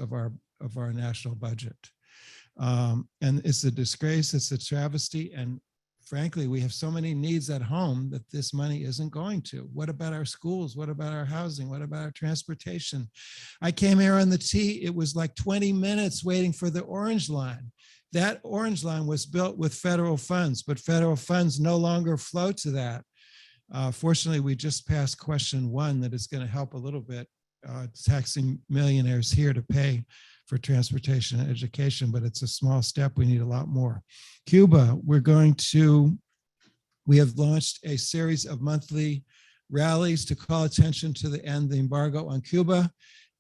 of our national budget. And it's a disgrace, it's a travesty, and frankly, we have so many needs at home that this money isn't going to. What about our schools? What about our housing? What about our transportation? I came here on the T, it was like 20 minutes waiting for the Orange Line. That Orange Line was built with federal funds, but federal funds no longer flow to that. Fortunately, we just passed question 1 that is going to help a little bit, taxing millionaires here to pay for transportation and education, but it's a small step. We need a lot more. Cuba, we have launched a series of monthly rallies to call attention to the end of the embargo on Cuba.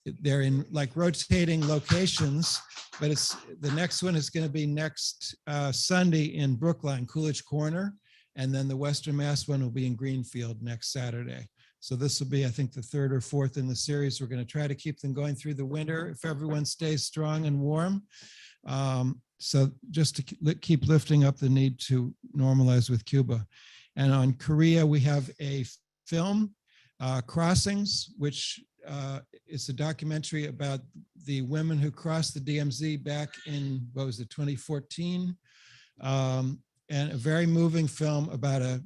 They're in like rotating locations, but the next one is going to be next Sunday in Brookline, Coolidge Corner, and then the Western Mass one will be in Greenfield next Saturday. So this will be, I think, the 3rd or 4th in the series. We're going to try to keep them going through the winter if everyone stays strong and warm. So just to keep lifting up the need to normalize with Cuba. And on Korea, we have a film, Crossings, which is a documentary about the women who crossed the DMZ back in, 2014? And a very moving film about a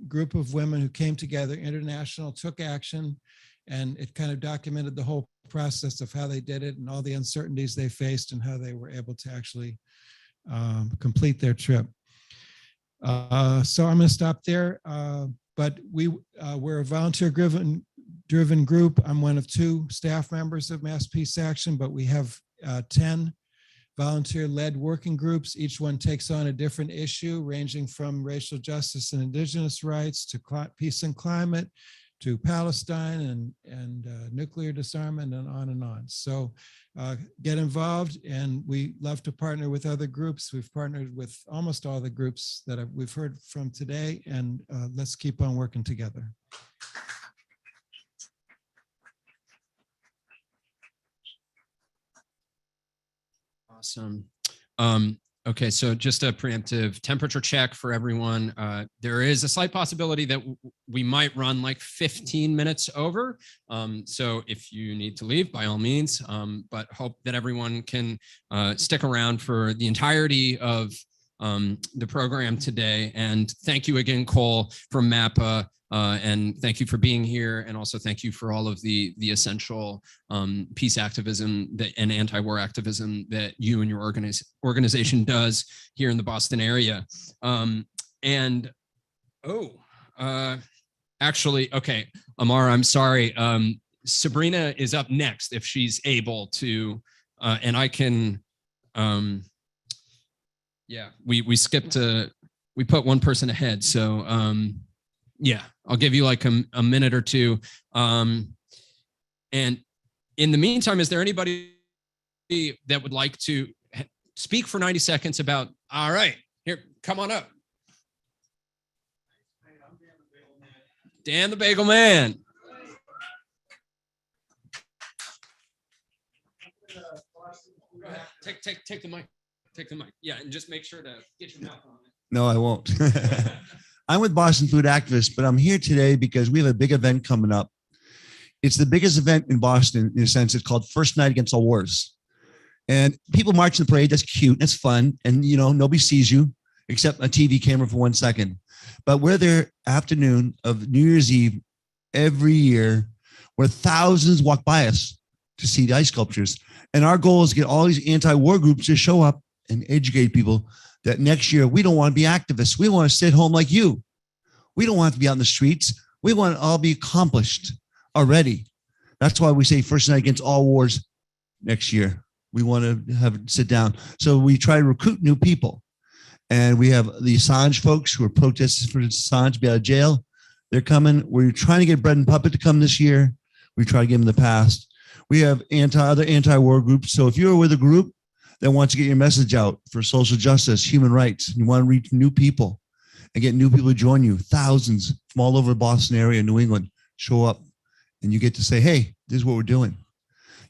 group of women who came together, international, took action, and it kind of documented the whole process of how they did it and all the uncertainties they faced and how they were able to actually complete their trip. So I'm going to stop there, but we're a volunteer-driven group. I'm one of 2 staff members of Mass Peace Action, but we have 10 volunteer-led working groups. Each one takes on a different issue, ranging from racial justice and indigenous rights to peace and climate, to Palestine and nuclear disarmament, and on and on. So get involved, and we love to partner with other groups. We've partnered with almost all the groups that we've heard from today, and let's keep on working together. Awesome. Okay, so just a preemptive temperature check for everyone. There is a slight possibility that we might run like 15 minutes over. So if you need to leave, by all means, but hope that everyone can stick around for the entirety of the program today. And thank you again, Cole, from MAPPA. And thank you for being here, and also thank you for all of the essential peace activism and anti-war activism that you and your organization does here in the Boston area. Actually, okay, Amara, I'm sorry. Sabrina is up next if she's able to, and I can. Yeah, we skipped we put one person ahead, so. Yeah, I'll give you like a minute or two. And in the meantime, is there anybody that would like to speak for 90 seconds about, all right, here, come on up. Dan the Bagel Man. Go ahead, take the mic. Take the mic. Yeah, and just make sure to get your mouth on it. No, I won't. I'm with Boston Food Activists, but I'm here today because we have a big event coming up. It's the biggest event in Boston, in a sense. It's called First Night Against All Wars. And people march in the parade. That's cute. That's fun. And, you know, nobody sees you except a TV camera for 1 second. But we're there afternoon of New Year's Eve every year where thousands walk by us to see the ice sculptures. And our goal is to get all these anti-war groups to show up and educate people that next year, we don't want to be activists. We want to sit home like you. We don't want to be out in the streets. We want to all be accomplished already. That's why we say First Night Against All Wars next year. We want to have sit down. So we try to recruit new people. And we have the Assange folks who are protesting for Assange to be out of jail. They're coming. We're trying to get Bread and Puppet to come this year. We try to get them in the past. We have other anti-war groups. So if you're with a group that wants to get your message out for social justice, human rights. You want to reach new people and get new people to join you. Thousands from all over the Boston area, New England, show up, and you get to say, hey, this is what we're doing.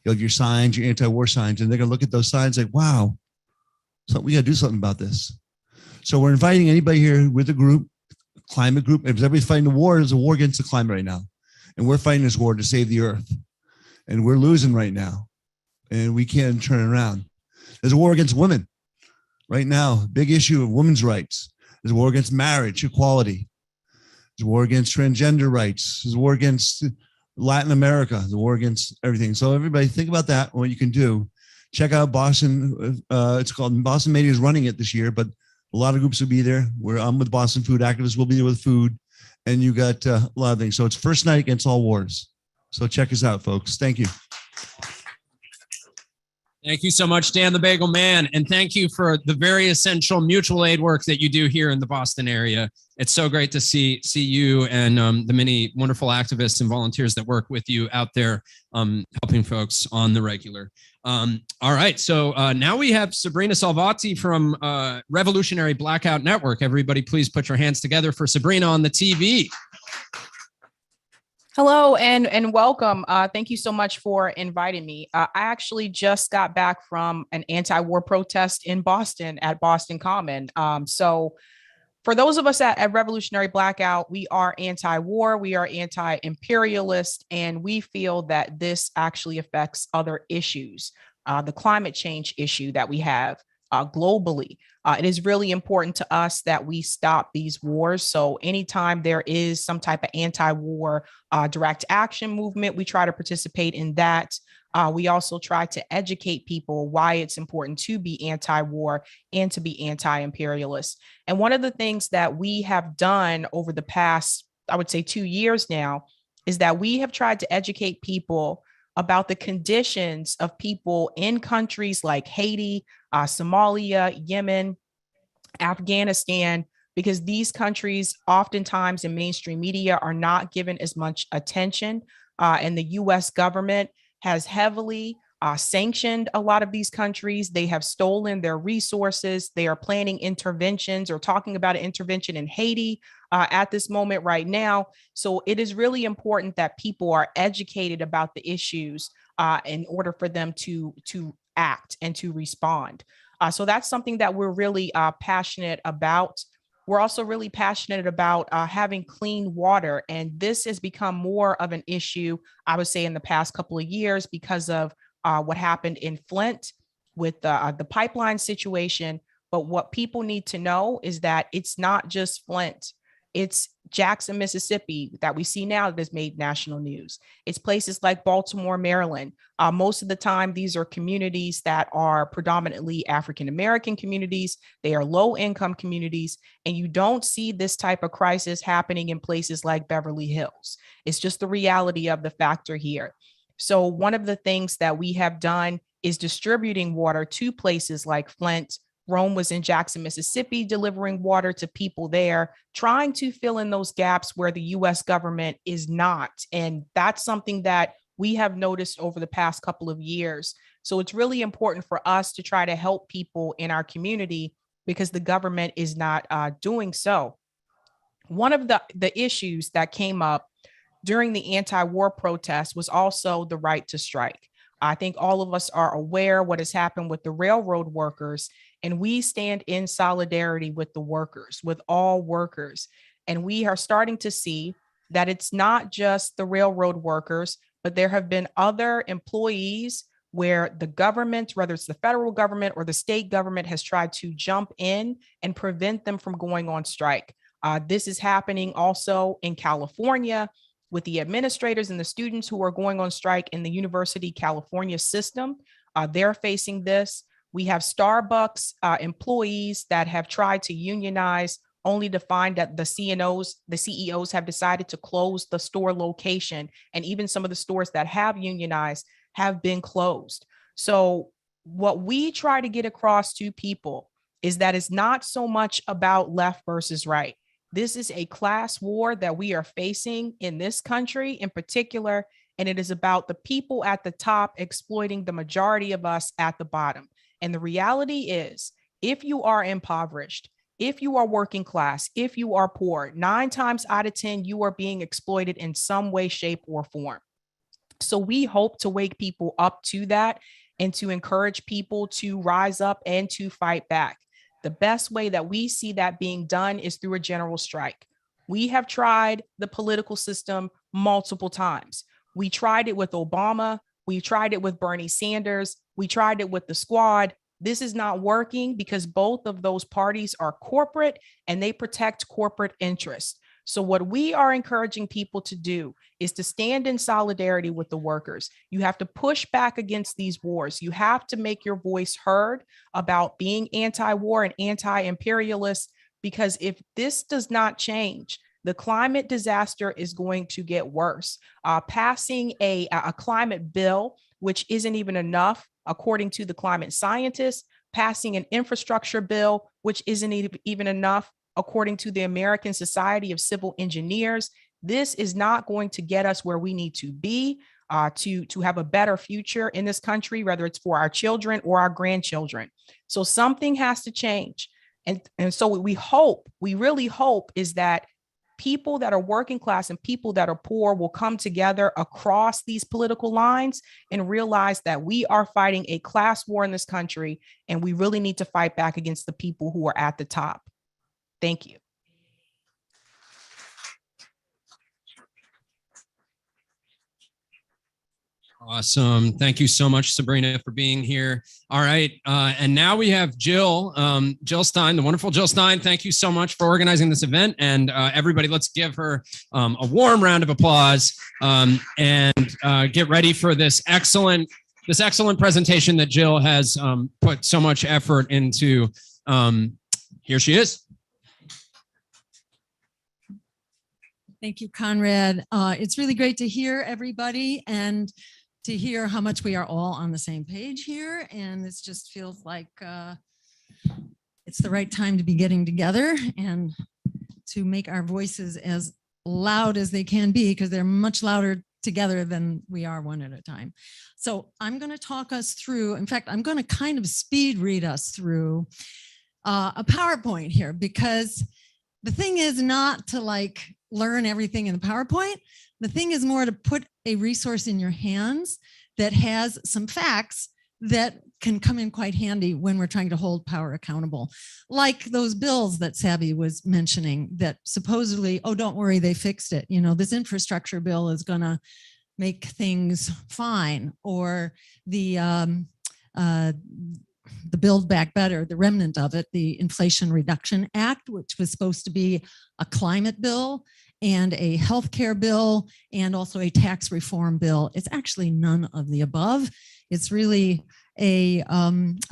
You have your signs, your anti-war signs, and they're going to look at those signs like, wow, so we got to do something about this. So we're inviting anybody here with a group, climate group. If everybody's fighting the war, there's a war against the climate right now. And we're fighting this war to save the earth. And we're losing right now. And we can't turn it around. There's a war against women right now. Big issue of women's rights. There's a war against marriage equality. There's a war against transgender rights. There's a war against Latin America. There's a war against everything. So everybody think about that, what you can do. Check out Boston. It's called Boston Media is running it this year, but a lot of groups will be there. I'm with Boston Food Activists. We'll be there with food. And you got a lot of things. So it's First Night Against All Wars. So check us out, folks. Thank you. Thank you so much, Dan the Bagel Man. And thank you for the very essential mutual aid work that you do here in the Boston area. It's so great to see you and the many wonderful activists and volunteers that work with you out there helping folks on the regular. All right, so now we have Sabrina Salvati from Revolutionary Blackout Network. Everybody, please put your hands together for Sabrina on the TV. Hello and welcome. Thank you so much for inviting me. I actually just got back from an anti-war protest in Boston at Boston Common. So for those of us at Revolutionary Blackout, we are anti-war, we are anti-imperialist, and we feel that this actually affects other issues. The climate change issue that we have globally. It is really important to us that we stop these wars. So anytime there is some type of anti-war direct action movement, we try to participate in that. We also try to educate people why it's important to be anti-war and to be anti-imperialist. And one of the things that we have done over the past, I would say 2 years now, is that we have tried to educate people about the conditions of people in countries like Haiti, Somalia, Yemen, Afghanistan, because these countries oftentimes in mainstream media are not given as much attention. And the US government has heavily sanctioned a lot of these countries. They have stolen their resources. They are planning interventions or talking about an intervention in Haiti at this moment right now. So it is really important that people are educated about the issues in order for them to act and to respond. So that's something that we're really passionate about. We're also really passionate about having clean water. And this has become more of an issue, I would say, in the past couple of years because of what happened in Flint with the pipeline situation. But what people need to know is that it's not just Flint. It's Jackson, Mississippi that we see now that has made national news. It's places like Baltimore, Maryland. Most of the time, these are communities that are predominantly African-American communities. They are low-income communities, and you don't see this type of crisis happening in places like Beverly Hills. It's just the reality of the factor here. So one of the things that we have done is distributing water to places like Flint. Rome was in Jackson, Mississippi, delivering water to people there, trying to fill in those gaps where the US government is not. And that's something that we have noticed over the past couple of years. So it's really important for us to try to help people in our community because the government is not doing so. One of the issues that came up during the anti-war protest was also the right to strike. I think all of us are aware what has happened with the railroad workers, and we stand in solidarity with the workers, with all workers. And we are starting to see that it's not just the railroad workers, but there have been other employees where the government, whether it's the federal government or the state government, has tried to jump in and prevent them from going on strike. This is happening also in California with the administrators and the students who are going on strike in the University California system. They're facing this. We have Starbucks employees that have tried to unionize only to find that the CEOs have decided to close the store location. And even some of the stores that have unionized have been closed. So what we try to get across to people is that it's not so much about left versus right. This is a class war that we are facing in this country in particular, and it is about the people at the top exploiting the majority of us at the bottom. And the reality is, if you are impoverished, if you are working class, if you are poor, 9 times out of 10, you are being exploited in some way, shape, or form. So we hope to wake people up to that and to encourage people to rise up and to fight back. The best way that we see that being done is through a general strike. We have tried the political system multiple times. We tried it with Obama. We tried it with Bernie Sanders. We tried it with the Squad. This is not working because both of those parties are corporate and they protect corporate interests. So what we are encouraging people to do is to stand in solidarity with the workers. You have to push back against these wars. You have to make your voice heard about being anti-war and anti-imperialist, because if this does not change, the climate disaster is going to get worse. Passing a climate bill, which isn't even enough, according to the climate scientists, passing an infrastructure bill, which isn't even enough, according to the American Society of Civil Engineers. This is not going to get us where we need to be to have a better future in this country, whether it's for our children or our grandchildren. So something has to change. And so we really hope is that people that are working class and people that are poor will come together across these political lines and realize that we are fighting a class war in this country, and we really need to fight back against the people who are at the top. Thank you. Awesome. Thank you so much, Sabrina, for being here. All right. And now we have Jill, Jill Stein, the wonderful Jill Stein. Thank you so much for organizing this event. And everybody, let's give her a warm round of applause and get ready for this excellent presentation that Jill has put so much effort into. Here she is. Thank you, Conrad. It's really great to hear everybody and to hear how much we are all on the same page here. And this just feels like it's the right time to be getting together and to make our voices as loud as they can be, because they're much louder together than we are one at a time. So I'm going to talk us through, in fact, I'm going to kind of speed read us through a PowerPoint here, because the thing is not to like learn everything in the PowerPoint. The thing is more to put a resource in your hands that has some facts that can come in quite handy when we're trying to hold power accountable. Like those bills that Sabby was mentioning that supposedly, oh, don't worry, they fixed it. You know, this infrastructure bill is going to make things fine, or the Build Back Better, the remnant of it, the Inflation Reduction Act, which was supposed to be a climate bill and a healthcare bill and also a tax reform bill. It's actually none of the above. It's really a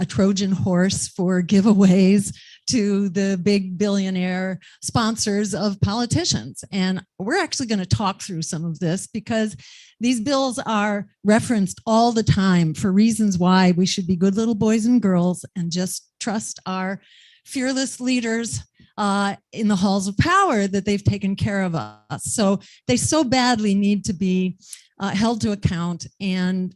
Trojan horse for giveaways to the big billionaire sponsors of politicians. And we're actually going to talk through some of this because these bills are referenced all the time for reasons why we should be good little boys and girls and just trust our fearless leaders in the halls of power that they've taken care of us. So they so badly need to be held to account. And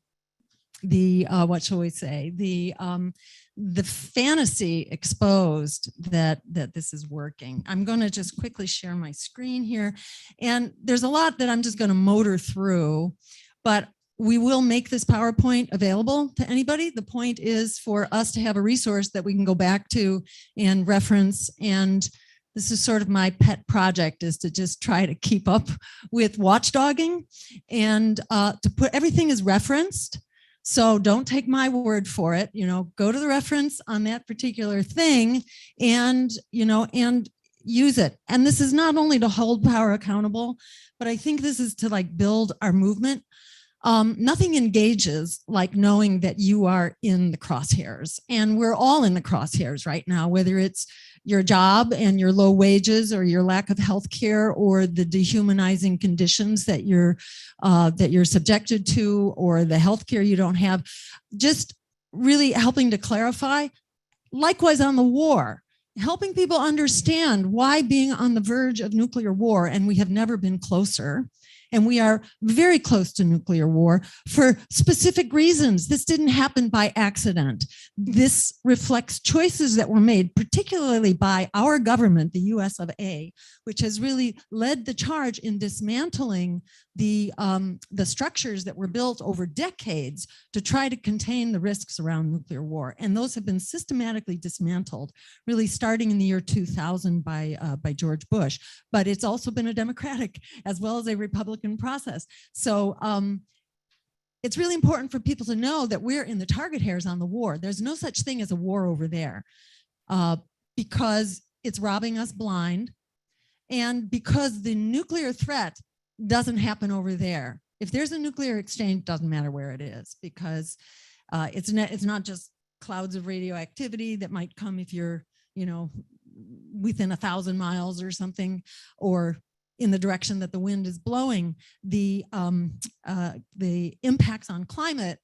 the what shall we say, the fantasy exposed that this is working. I'm going to just quickly share my screen here, and there's a lot that I'm just going to motor through, but we will make this PowerPoint available to anybody. The point is for us to have a resource that we can go back to and reference. And this is sort of my pet project, is to just try to keep up with watchdogging and to put everything as referenced. So don't take my word for it, you know, go to the reference on that particular thing and, you know, and use it. And this is not only to hold power accountable, but I think this is to like build our movement. Nothing engages like knowing that you are in the crosshairs, and we're all in the crosshairs right now, whether it's your job and your low wages or your lack of health care or the dehumanizing conditions that you're subjected to, or the health care you don't have. Just really helping to clarify. Likewise on the war, helping people understand why being on the verge of nuclear war, and we have never been closer, And we are very close to nuclear war for specific reasons. This didn't happen by accident. This reflects choices that were made, particularly by our government, the US of A, which has really led the charge in dismantling the structures that were built over decades to try to contain the risks around nuclear war. And those have been systematically dismantled, really starting in the year 2000 by George Bush. But it's also been a Democratic as well as a Republican process. So it's really important for people to know that we're in the target hairs on the war. There's no such thing as a war over there because it's robbing us blind and because the nuclear threat doesn't happen over there. If there's a nuclear exchange, doesn't matter where it is, because it's not just clouds of radioactivity that might come if you're, within 1,000 miles or something, or in the direction that the wind is blowing. The impacts on climate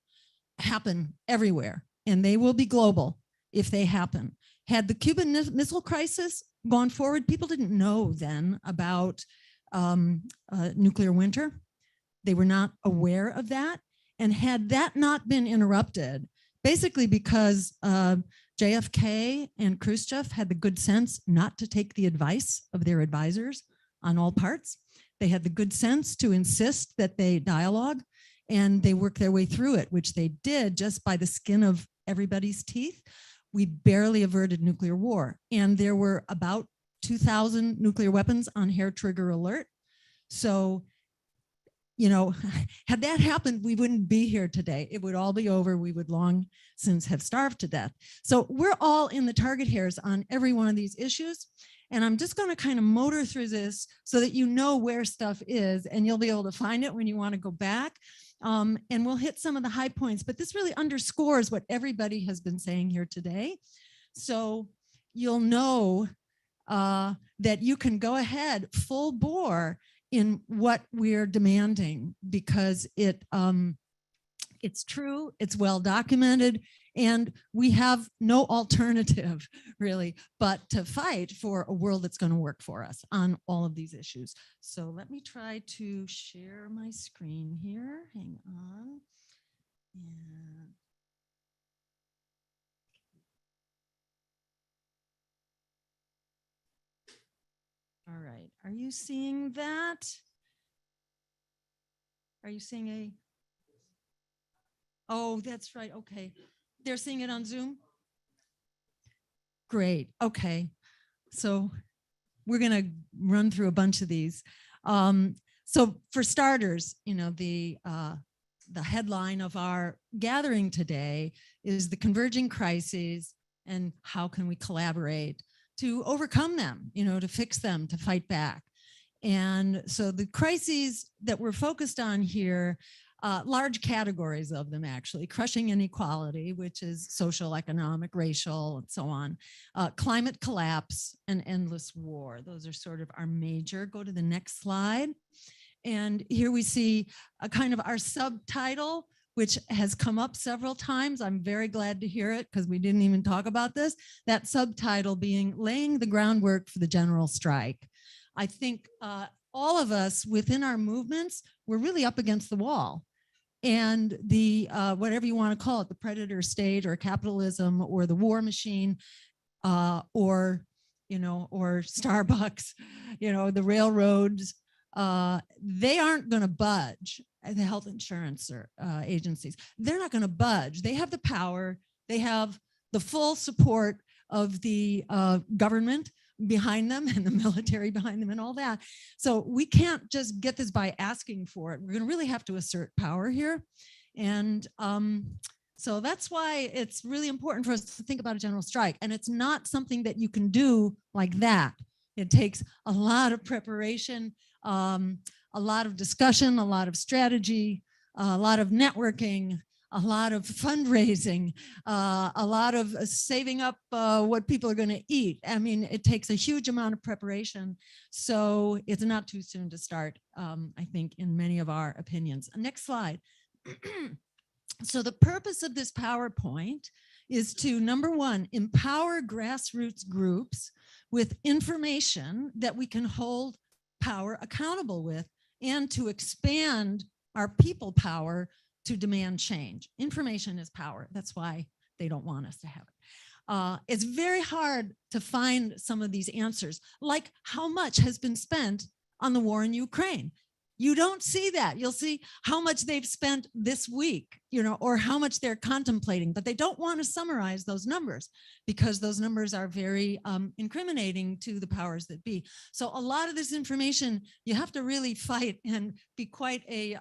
happen everywhere, and they will be global if they happen. Had the Cuban Missile Crisis gone forward, people didn't know then about nuclear winter. They were not aware of that. And had that not been interrupted, basically because JFK and Khrushchev had the good sense not to take the advice of their advisors on all parts. They had the good sense to insist that they dialogue and they work their way through it, which they did just by the skin of everybody's teeth. We barely averted nuclear war. And there were about 2,000 nuclear weapons on hair trigger alert. So, had that happened, we wouldn't be here today. It would all be over. We would long since have starved to death. So we're all in the target hairs on every one of these issues. And I'm just going to kind of motor through this so that you know where stuff is and you'll be able to find it when you want to go back. And we'll hit some of the high points, but this really underscores what everybody has been saying here today. So you'll know that you can go ahead full bore in what we're demanding, because it's true, it's well documented, and we have no alternative really but to fight for a world that's going to work for us on all of these issues. So let me try to share my screen here. Hang on. And all right, are you seeing that? Are you seeing a? Oh, that's right. Okay. They're seeing it on Zoom? Great. Okay. So we're going to run through a bunch of these. So for starters, the headline of our gathering today is the Converging Crises and how can we collaborate to overcome them, to fix them, to fight back. And so the crises that we're focused on here, large categories of them actually: crushing inequality, which is social, economic, racial, and so on, climate collapse, and endless war. Those are sort of our major. Go to the next slide. And here we see a kind of our subtitle, which has come up several times. I'm very glad to hear it because we didn't even talk about this. That subtitle being Laying the Groundwork for the General Strike. I think all of us within our movements, we're really up against the wall. And the, whatever you want to call it, the predator state or capitalism or the war machine or Starbucks, the railroads, they aren't going to budge. The health insurance agencies, they're not going to budge. They have the power. They have the full support of the government behind them and the military behind them and all that. So we can't just get this by asking for it. We're going to really have to assert power here. And so that's why it's really important for us to think about a general strike. And it's not something that you can do like that. It takes a lot of preparation, a lot of discussion, a lot of strategy, a lot of networking, a lot of fundraising, a lot of saving up what people are going to eat. I mean, it takes a huge amount of preparation. So it's not too soon to start, I think, in many of our opinions. Next slide. So the purpose of this PowerPoint is to, number one, empower grassroots groups with information that we can hold power accountable with and to expand our people power to demand change. Information is power. That's why they don't want us to have it. It's very hard to find some of these answers, like how much has been spent on the war in Ukraine. You don't see that. You'll see how much they've spent this week, or how much they're contemplating, but they don't want to summarize those numbers because those numbers are very incriminating to the powers that be. So a lot of this information, you have to really fight and be quite a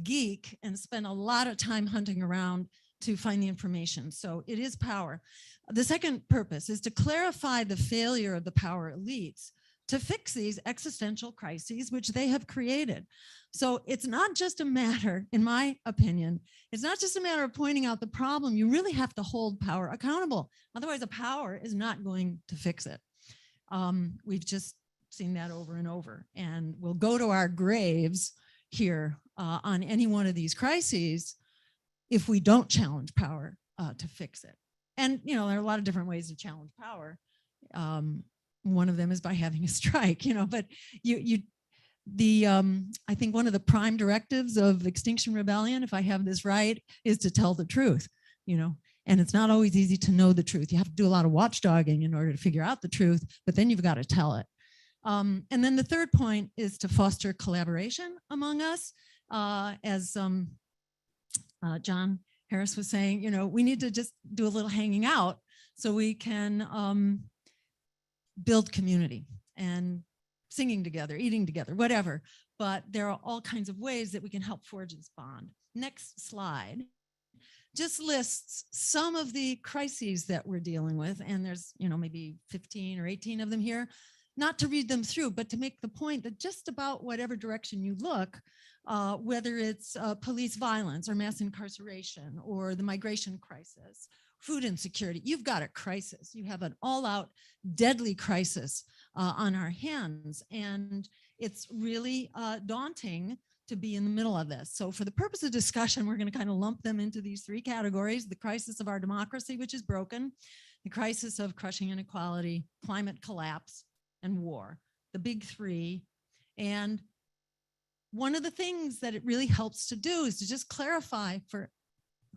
geek and spend a lot of time hunting around to find the information. So it is power. The second purpose is to clarify the failure of the power elites to fix these existential crises which they have created. So it's not just a matter, in my opinion, it's not just a matter of pointing out the problem. You really have to hold power accountable. Otherwise, the power is not going to fix it. We've just seen that over and over. And we'll go to our graves here on any one of these crises if we don't challenge power to fix it. And, there are a lot of different ways to challenge power. One of them is by having a strike, but I think one of the prime directives of Extinction Rebellion, if I have this right, is to tell the truth, and it's not always easy to know the truth. You have to do a lot of watchdogging in order to figure out the truth, but then you've got to tell it. And then the third point is to foster collaboration among us. As John Harris was saying, we need to just do a little hanging out so we can build community and singing together, eating together, whatever. But there are all kinds of ways that we can help forge this bond. Next slide just lists some of the crises that we're dealing with. And there's, maybe 15 or 18 of them here. Not to read them through, but to make the point that just about whatever direction you look, whether it's police violence or mass incarceration or the migration crisis, food insecurity, you've got a crisis. You have an all-out deadly crisis on our hands. And it's really daunting to be in the middle of this. So for the purpose of discussion, we're going to kind of lump them into these three categories: the crisis of our democracy, which is broken, the crisis of crushing inequality, climate collapse, and war, the big three. And one of the things that it really helps to do is to just clarify for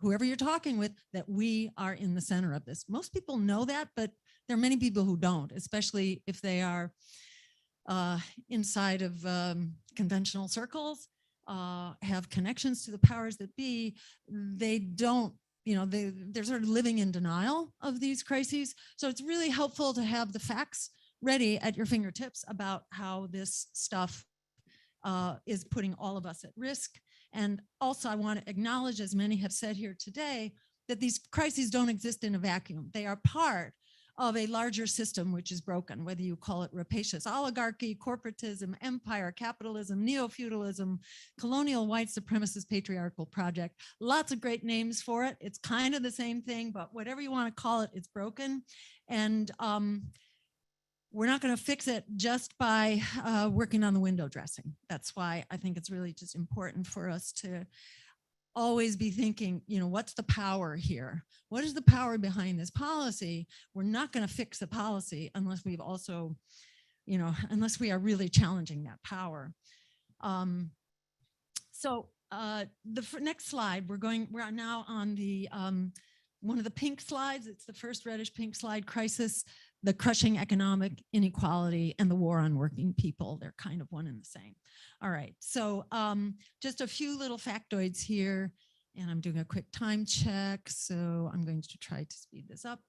whoever you're talking with that we are in the center of this. Most people know that, but there are many people who don't, especially if they are inside of conventional circles, have connections to the powers that be. They don't, they're sort of living in denial of these crises. So it's really helpful to have the facts ready at your fingertips about how this stuff is putting all of us at risk. And also I want to acknowledge, as many have said here today, that these crises don't exist in a vacuum. They are part of a larger system which is broken, whether you call it rapacious oligarchy, corporatism, empire, capitalism, neo-feudalism, colonial white supremacist patriarchal project. Lots of great names for it. It's kind of the same thing, but whatever you want to call it, it's broken. And we're not going to fix it just by working on the window dressing. That's why I think it's really just important for us to always be thinking, what's the power here? What is the power behind this policy? We're not going to fix the policy unless we've also, unless we are really challenging that power. So the next slide, we're now on the one of the pink slides. It's the first reddish pink slide: crisis, the crushing economic inequality, and the war on working people. They're kind of one and the same. All right, so just a few little factoids here, and I'm doing a quick time check, so I'm going to try to speed this up.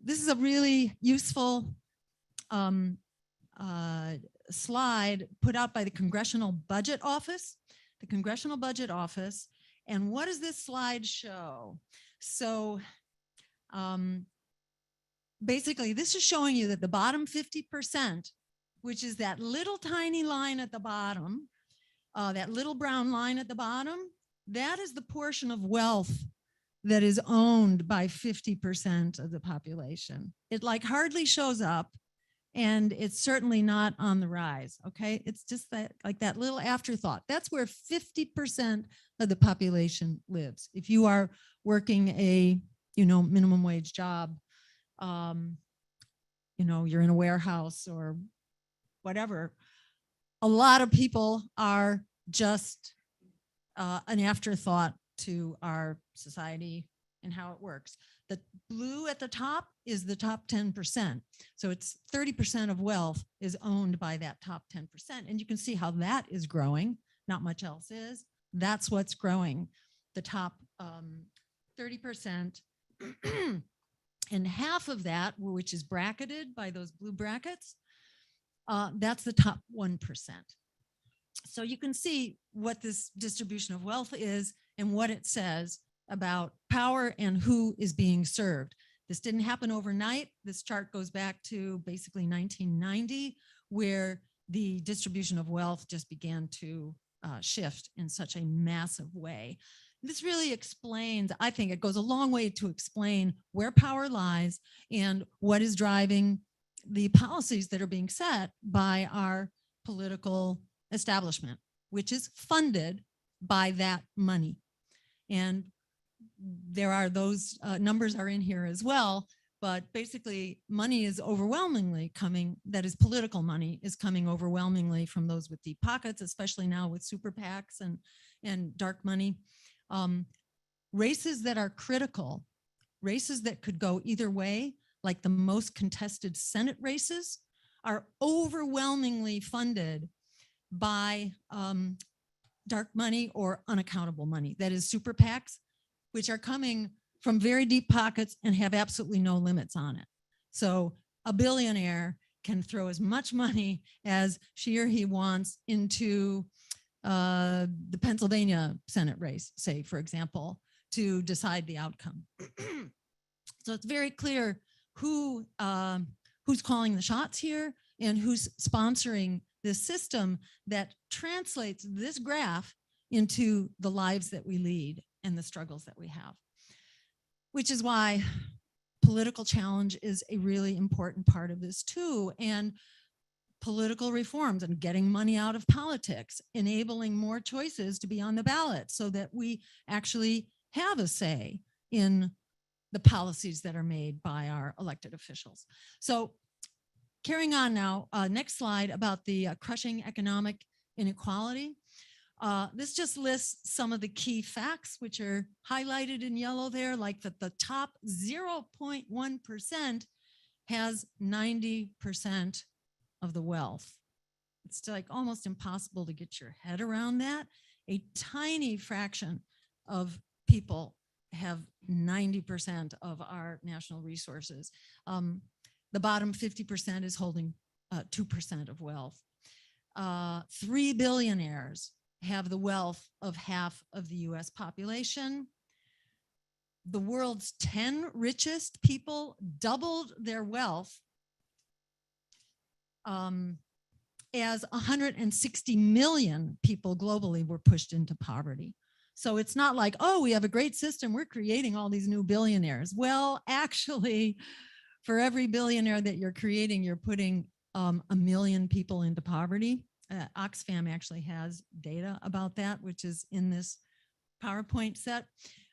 This is a really useful slide put out by the Congressional Budget Office. The Congressional Budget Office. And what does this slide show? So basically, this is showing you that the bottom 50%, which is that little tiny line at the bottom, that little brown line at the bottom, that is the portion of wealth that is owned by 50% of the population. It hardly shows up, and it's certainly not on the rise, okay? It's just that little afterthought. That's where 50% of the population lives. If you are working a, minimum wage job, you're in a warehouse or whatever, a lot of people are just an afterthought to our society and how it works. The blue at the top is the top 10%. So it's 30% of wealth is owned by that top 10%. And you can see how that is growing. Not much else is. That's what's growing. The top 30%. And half of that, which is bracketed by those blue brackets, that's the top 1%. So you can see what this distribution of wealth is and what it says about power and who is being served. This didn't happen overnight. This chart goes back to basically 1990, where the distribution of wealth just began to shift in such a massive way. This really explains, I think it goes a long way to explain where power lies and what is driving the policies that are being set by our political establishment, which is funded by that money. And there are those numbers are in here as well, but basically money is overwhelmingly coming, that is political money, is coming overwhelmingly from those with deep pockets, especially now with super PACs and dark money. Races that are critical, races that could go either way, like the most contested Senate races, are overwhelmingly funded by dark money or unaccountable money. That is super PACs, which are coming from very deep pockets and have absolutely no limits on it. So a billionaire can throw as much money as she or he wants into the Pennsylvania Senate race, say, for example, to decide the outcome. So it's very clear who's calling the shots here and who's sponsoring this system that translates this graph into the lives that we lead and the struggles that we have, which is why political challenge is a really important part of this too. And political reforms and getting money out of politics, enabling more choices to be on the ballot so that we actually have a say in the policies that are made by our elected officials. So carrying on now, next slide about the crushing economic inequality. This just lists some of the key facts, which are highlighted in yellow there, like that the top 0.1% has 90% of the wealth. It's like almost impossible to get your head around that. A tiny fraction of people have 90% of our national resources. The bottom 50% is holding 2% of wealth. 3 billionaires have the wealth of half of the US population. The world's 10 richest people doubled their wealth as 160 million people globally were pushed into poverty. So it's not like, oh, we have a great system, we're creating all these new billionaires. Well, actually, for every billionaire that you're creating, you're putting 1 million people into poverty. Oxfam actually has data about that, which is in this PowerPoint set.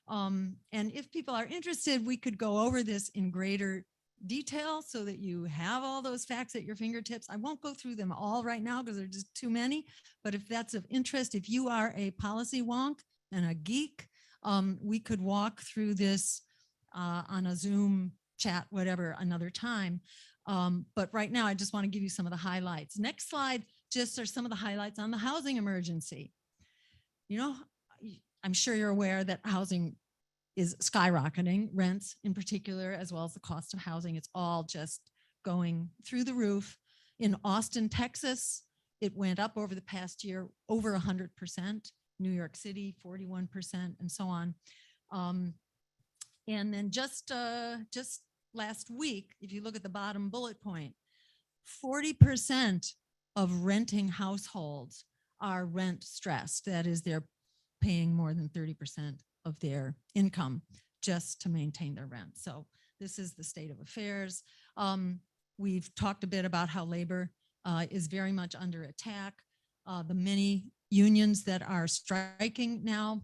And if people are interested, we could go over this in greater detail so that you have all those facts at your fingertips. I won't go through them all right now because they're just too many, but if that's of interest, if you are a policy wonk and a geek, we could walk through this on a Zoom chat, whatever, another time. But right now, I just want to give you some of the highlights. Next slide just are some of the highlights on the housing emergency. You know, I'm sure you're aware that housing is skyrocketing, rents in particular, as well as the cost of housing. It's all just going through the roof. In Austin, Texas, it went up over the past year over 100%, New York City, 41%, and so on. And then just last week, if you look at the bottom bullet point, 40% of renting households are rent stressed. That is, they're paying more than 30% of their income just to maintain their rent. So this is the state of affairs. We've talked a bit about how labor is very much under attack. The many unions that are striking now,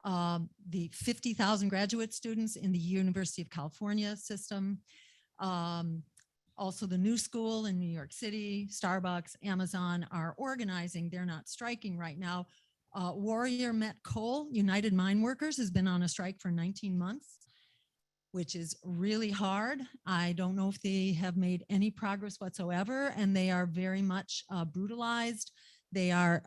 the 50,000 graduate students in the University of California system, Also, the New School in New York City, Starbucks, Amazon are organizing. They're not striking right now. Warrior Met Coal, United Mine Workers, has been on a strike for 19 months, which is really hard. I don't know if they have made any progress whatsoever, and they are very much brutalized. They are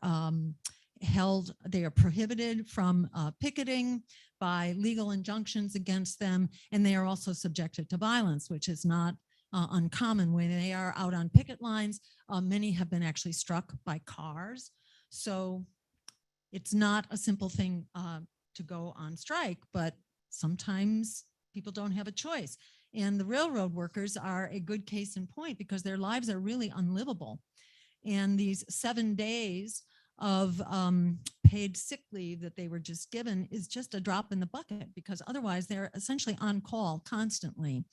they are prohibited from picketing by legal injunctions against them, and they are also subjected to violence, which is not uncommon. When they are out on picket lines, many have been actually struck by cars. So it's not a simple thing to go on strike, but sometimes people don't have a choice. And the railroad workers are a good case in point because their lives are really unlivable. And these 7 days of paid sick leave that they were just given is just a drop in the bucket, because otherwise they're essentially on call constantly.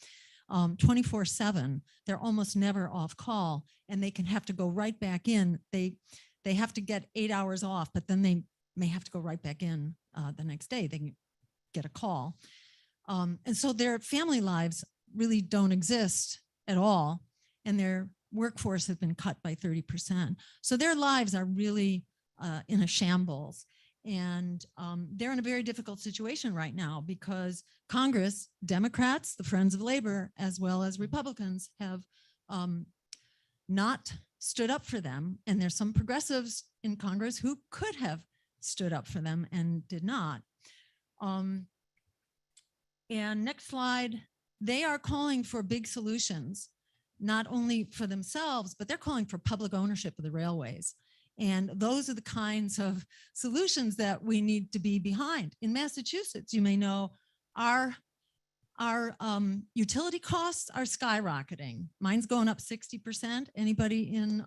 24/7, they're almost never off call, and they can have to go right back in. They have to get 8 hours off, but then they may have to go right back in the next day. They can get a call. And so their family lives really don't exist at all, and their workforce has been cut by 30%. So their lives are really in a shambles. And they're in a very difficult situation right now because Congress, Democrats, the Friends of Labor, as well as Republicans, have not stood up for them. And there's some progressives in Congress who could have stood up for them and did not. And next slide, they are calling for big solutions, not only for themselves, but they're calling for public ownership of the railways. And those are the kinds of solutions that we need to be behind. In Massachusetts, you may know, our utility costs are skyrocketing. Mine's going up 60%. Anybody in,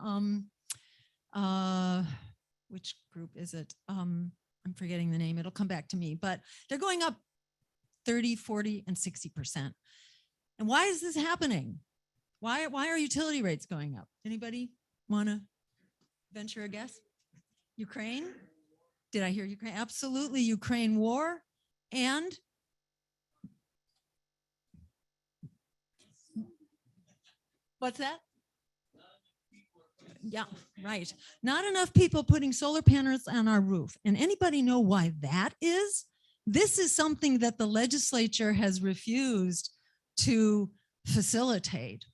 which group is it? I'm forgetting the name. It'll come back to me. But they're going up 30, 40, and 60%. And why is this happening? Why are utility rates going up? Anybody want to venture a guess? Ukraine? Did I hear Ukraine? Absolutely, Ukraine war. And what's that? Yeah, right. Not enough people putting solar panels on our roof. And anybody know why that is? This is something that the legislature has refused to facilitate.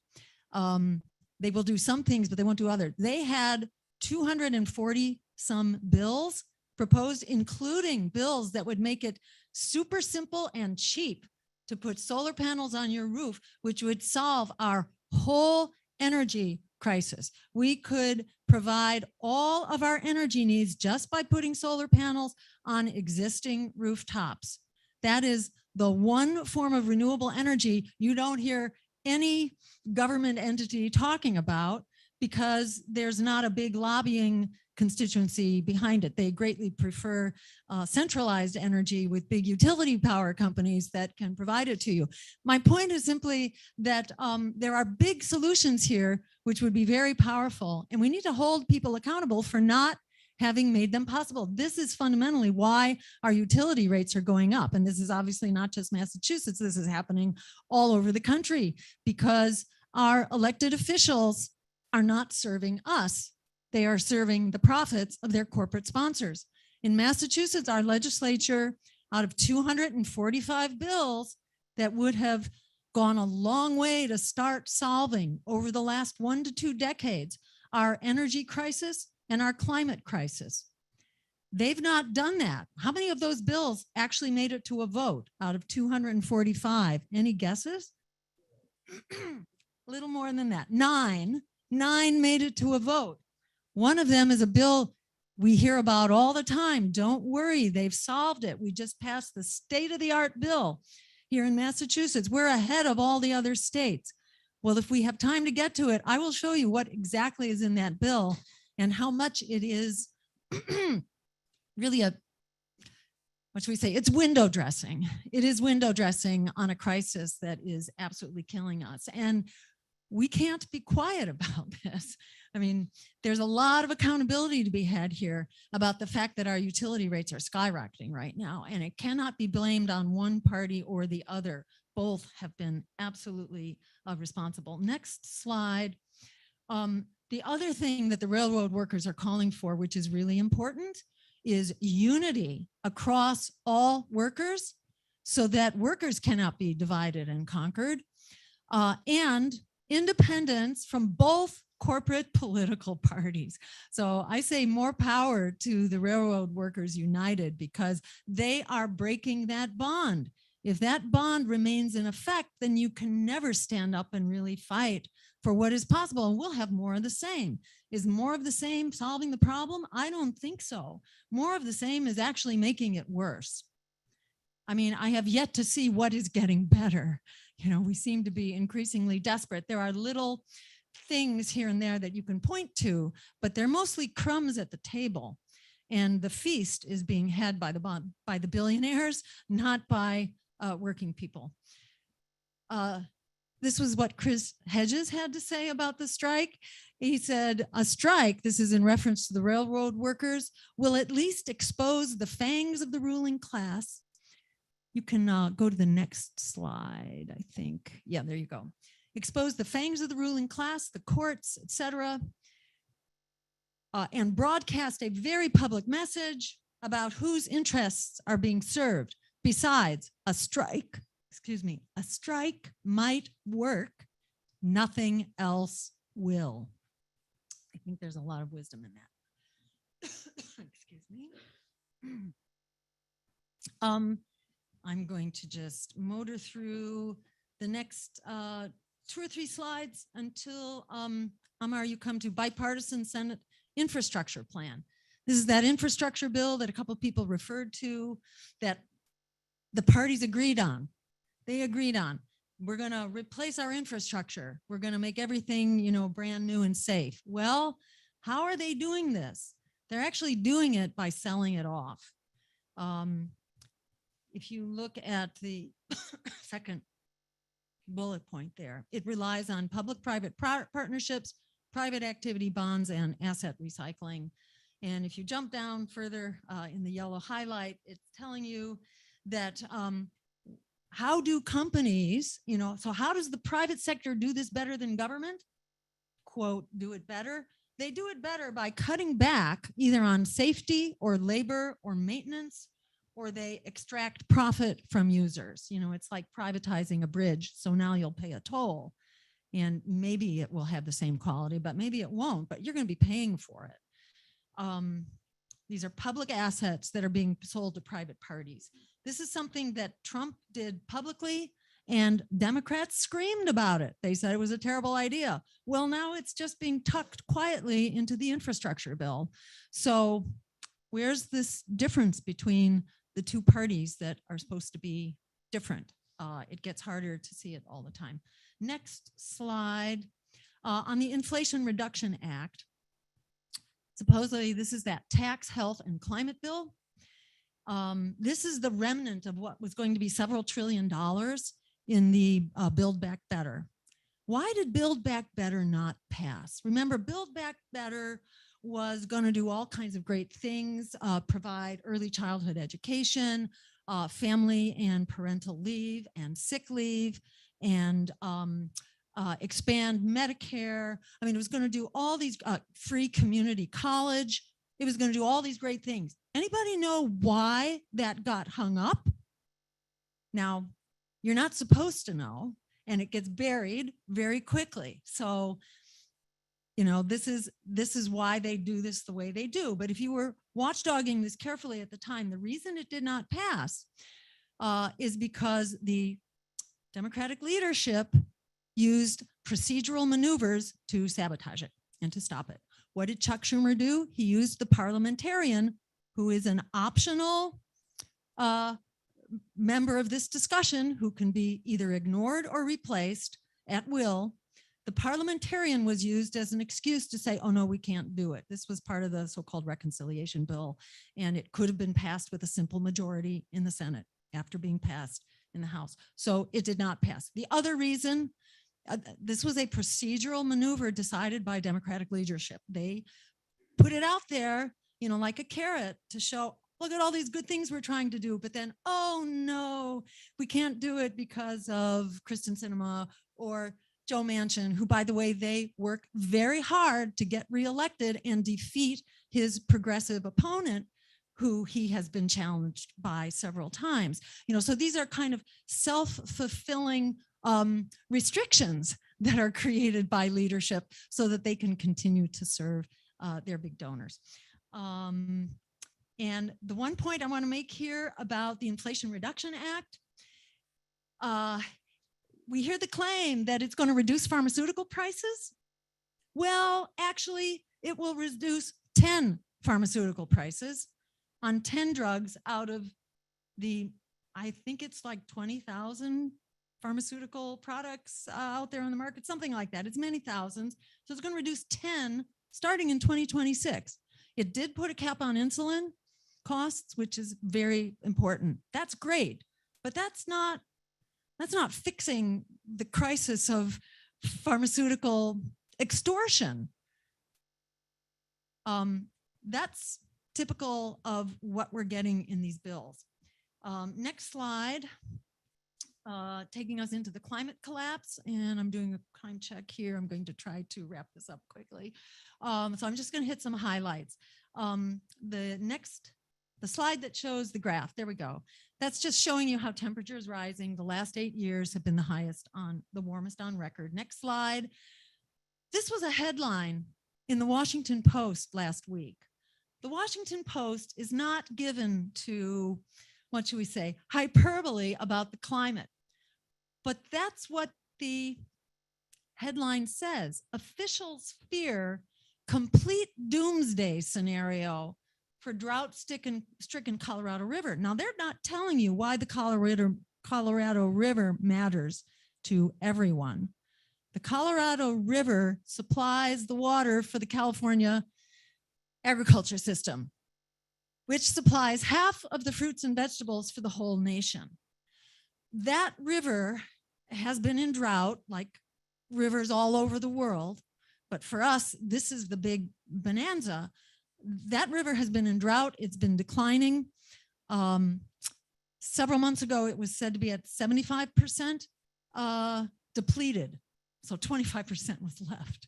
They will do some things, but they won't do others. They had 240 some bills proposed, including bills that would make it super simple and cheap to put solar panels on your roof, which would solve our whole energy crisis. We could provide all of our energy needs just by putting solar panels on existing rooftops. That is the one form of renewable energy you don't hear any government entity talking about, because there's not a big lobbying constituency behind it. They greatly prefer centralized energy with big utility power companies that can provide it to you. My point is simply that there are big solutions here which would be very powerful, and we need to hold people accountable for not having made them possible. This is fundamentally why our utility rates are going up. And this is obviously not just Massachusetts. This is happening all over the country because our elected officials are not serving us. They are serving the profits of their corporate sponsors. In Massachusetts, our legislature, out of 245 bills that would have gone a long way to start solving over the last 1 to 2 decades, our energy crisis and our climate crisis. They've not done that. How many of those bills actually made it to a vote out of 245? Any guesses? A little more than that. 9 made it to a vote. One of them is a bill we hear about all the time. Don't worry, they've solved it. We just passed the state-of-the-art bill here in Massachusetts. We're ahead of all the other states. Well, if we have time to get to it, I will show you what exactly is in that bill and how much it is really what should we say? It's window dressing. It is window dressing on a crisis that is absolutely killing us. And we can't be quiet about this. I mean, there's a lot of accountability to be had here about the fact that our utility rates are skyrocketing right now, and it cannot be blamed on one party or the other. both have been absolutely responsible. Next slide. The other thing that the railroad workers are calling for, which is really important, is unity across all workers so that workers cannot be divided and conquered, and independence from both corporate political parties. So I say more power to the Railroad Workers United, because they are breaking that bond. If that bond remains in effect, then you can never stand up and really fight for what is possible. And we'll have more of the same. Is more of the same solving the problem? I don't think so. More of the same is actually making it worse. I mean, I have yet to see what is getting better. You know, we seem to be increasingly desperate. There are little things here and there that you can point to, but they're mostly crumbs at the table. And the feast is being had by the billionaires, not by working people. This was what Chris Hedges had to say about the strike. He said, a strike, this is in reference to the railroad workers, will at least expose the fangs of the ruling class. You can go to the next slide, I think. Yeah, there you go. Expose the fangs of the ruling class, the courts, etc., and broadcast a very public message about whose interests are being served. Besides, a strike might work, nothing else will. I think there's a lot of wisdom in that. Excuse me. I'm going to just motor through the next 2 or 3 slides until Amar, you come to bipartisan Senate infrastructure plan. This is that infrastructure bill that a couple of people referred to that the parties agreed on. They agreed on, we're going to replace our infrastructure. We're going to make everything, you know, brand new and safe. Well, how are they doing this? They're actually doing it by selling it off. If you look at the second bullet point there, it relies on public-private partnerships, private activity bonds, and asset recycling. And if you jump down further in the yellow highlight, it's telling you that how do companies, you know, so how does the private sector do this better than government? Quote, do it better. They do it better by cutting back either on safety or labor or maintenance, or they extract profit from users. You know, it's like privatizing a bridge. So now you'll pay a toll and maybe it will have the same quality, but maybe it won't, but you're going to be paying for it. These are public assets that are being sold to private parties. This is something that Trump did publicly and Democrats screamed about it. They said it was a terrible idea. Well, now it's just being tucked quietly into the infrastructure bill. So where's this difference between the two parties that are supposed to be different? It gets harder to see it all the time. Next slide. On the Inflation Reduction Act, supposedly this is that tax, health, and climate bill. This is the remnant of what was going to be several $1 trillion in the Build Back Better. Why did Build Back Better not pass? Remember, Build Back Better was going to do all kinds of great things, provide early childhood education, family and parental leave and sick leave, and expand Medicare. I mean, it was going to do all these free community college. It was going to do all these great things. Anybody know why that got hung up? Now, you're not supposed to know, and it gets buried very quickly. So, you know, this is why they do this the way they do. But if you were watchdogging this carefully at the time, the reason it did not pass is because the Democratic leadership used procedural maneuvers to sabotage it and to stop it. What did Chuck Schumer do? He used the parliamentarian, who is an optional member of this discussion, who can be either ignored or replaced at will. The parliamentarian was used as an excuse to say, oh no, we can't do it. This was part of the so-called reconciliation bill, and it could have been passed with a simple majority in the Senate after being passed in the House. So it did not pass. The other reason, this was a procedural maneuver decided by Democratic leadership. They put it out there, you know, like a carrot to show, look at all these good things we're trying to do, but then, oh no, we can't do it because of Kristen Sinema or Joe Manchin, who, by the way, they work very hard to get reelected and defeat his progressive opponent, who he has been challenged by several times. So these are kind of self-fulfilling restrictions that are created by leadership so that they can continue to serve their big donors. And the one point I want to make here about the Inflation Reduction Act, we hear the claim that it's going to reduce pharmaceutical prices. Well, actually, it will reduce 10 pharmaceutical prices on 10 drugs out of the, I think it's like 20,000 pharmaceutical products out there on the market, something like that. It's many thousands. So it's going to reduce 10 starting in 2026. It did put a cap on insulin costs, which is very important. That's great, but that's not fixing the crisis of pharmaceutical extortion. That's typical of what we're getting in these bills. Next slide, taking us into the climate collapse, and I'm doing a time check here. I'm going to try to wrap this up quickly. So I'm just going to hit some highlights. The slide that shows the graph, there we go. That's just showing you how temperature is rising. The last 8 years have been the warmest on record. Next slide. This was a headline in the Washington Post last week. The Washington Post is not given to, what should we say, hyperbole about the climate. But that's what the headline says. Officials fear complete doomsday scenario for drought-stricken Colorado River. Now, they're not telling you why the Colorado River matters to everyone. The Colorado River supplies the water for the California agriculture system, which supplies half of the fruits and vegetables for the whole nation. That river has been in drought, like rivers all over the world, but for us, this is the big bonanza. That river has been in drought. It's been declining. Several months ago, it was said to be at 75% depleted. So 25% was left.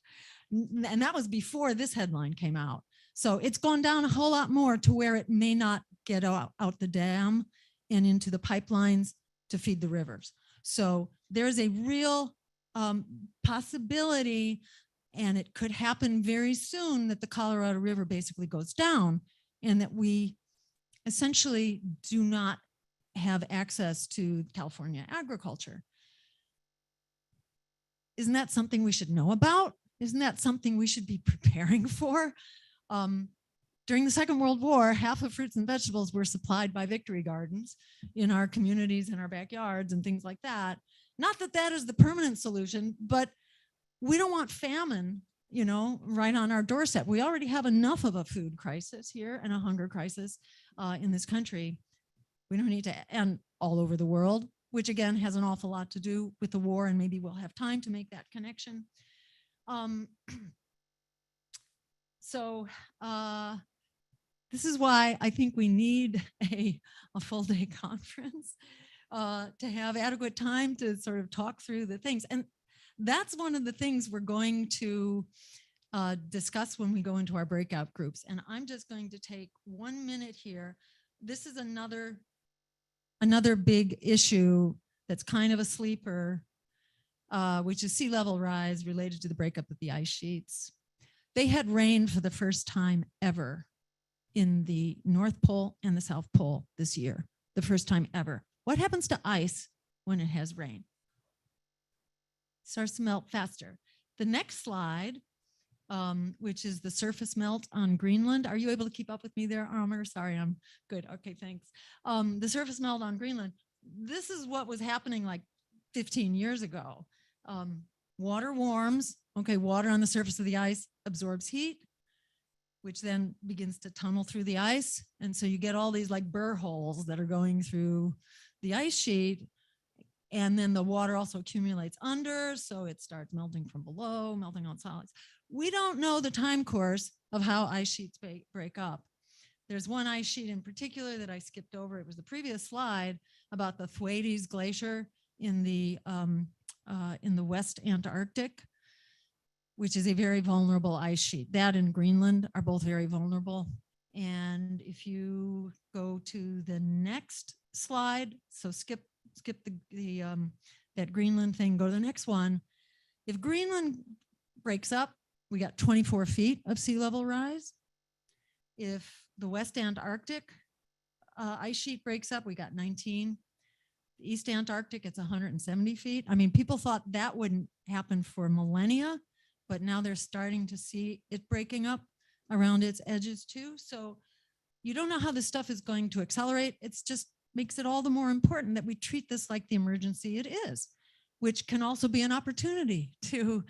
And that was before this headline came out. So it's gone down a whole lot more to where it may not get out the dam and into the pipelines to feed the rivers. So there's a real possibility, and it could happen very soon, that the Colorado River basically goes down and that we essentially do not have access to California agriculture. Isn't that something we should know about? Isn't that something we should be preparing for? During the Second World War, half of fruits and vegetables were supplied by victory gardens in our communities, in our backyards and things like that. Not that that is the permanent solution, but we don't want famine, right on our doorstep. We already have enough of a food crisis here and a hunger crisis in this country. We don't need to, and all over the world, which again has an awful lot to do with the war, and maybe we'll have time to make that connection. So this is why I think we need a full day conference to have adequate time to sort of talk through the things. And that's one of the things we're going to discuss when we go into our breakout groups. And I'm just going to take 1 minute here. This is another big issue that's kind of a sleeper, which is sea level rise related to the breakup of the ice sheets. They had rain for the first time ever in the North Pole and the South Pole this year, the first time ever. What happens to ice when it has rain? It starts to melt faster. The next slide, which is the surface melt on Greenland. Are you able to keep up with me there, Armor? Sorry, I'm good. Okay, thanks. The surface melt on Greenland. This is what was happening like 15 years ago. Water warms. Okay, water on the surface of the ice absorbs heat, which then begins to tunnel through the ice. And so you get all these like burr holes that are going through the ice sheet. And then the water also accumulates under, so it starts melting from below, melting on solids. We don't know the time course of how ice sheets break up. There's one ice sheet in particular that I skipped over. It was the previous slide about the Thwaites Glacier in the West Antarctic, which is a very vulnerable ice sheet. That and Greenland are both very vulnerable. And if you go to the next slide, so skip that Greenland thing, go to the next one. If Greenland breaks up, we got 24 feet of sea level rise. If the West Antarctic ice sheet breaks up, we got 19. The East Antarctic, it's 170 feet. I mean, people thought that wouldn't happen for millennia, but now they're starting to see it breaking up around its edges too. So you don't know how this stuff is going to accelerate. It's just makes it all the more important that we treat this like the emergency it is, which can also be an opportunity to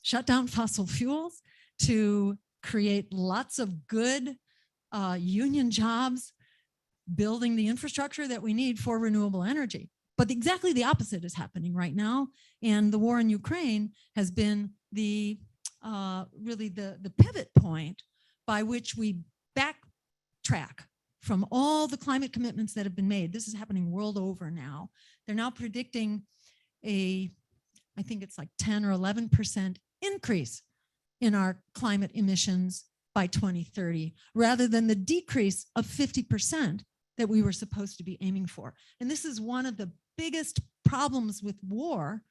shut down fossil fuels, to create lots of good union jobs, building the infrastructure that we need for renewable energy. But exactly the opposite is happening right now. And the war in Ukraine has been the really the pivot point by which we backtrack from all the climate commitments that have been made. This is happening world over now. They're now predicting I think it's like 10 or 11% increase in our climate emissions by 2030, rather than the decrease of 50% that we were supposed to be aiming for. And this is one of the biggest problems with war.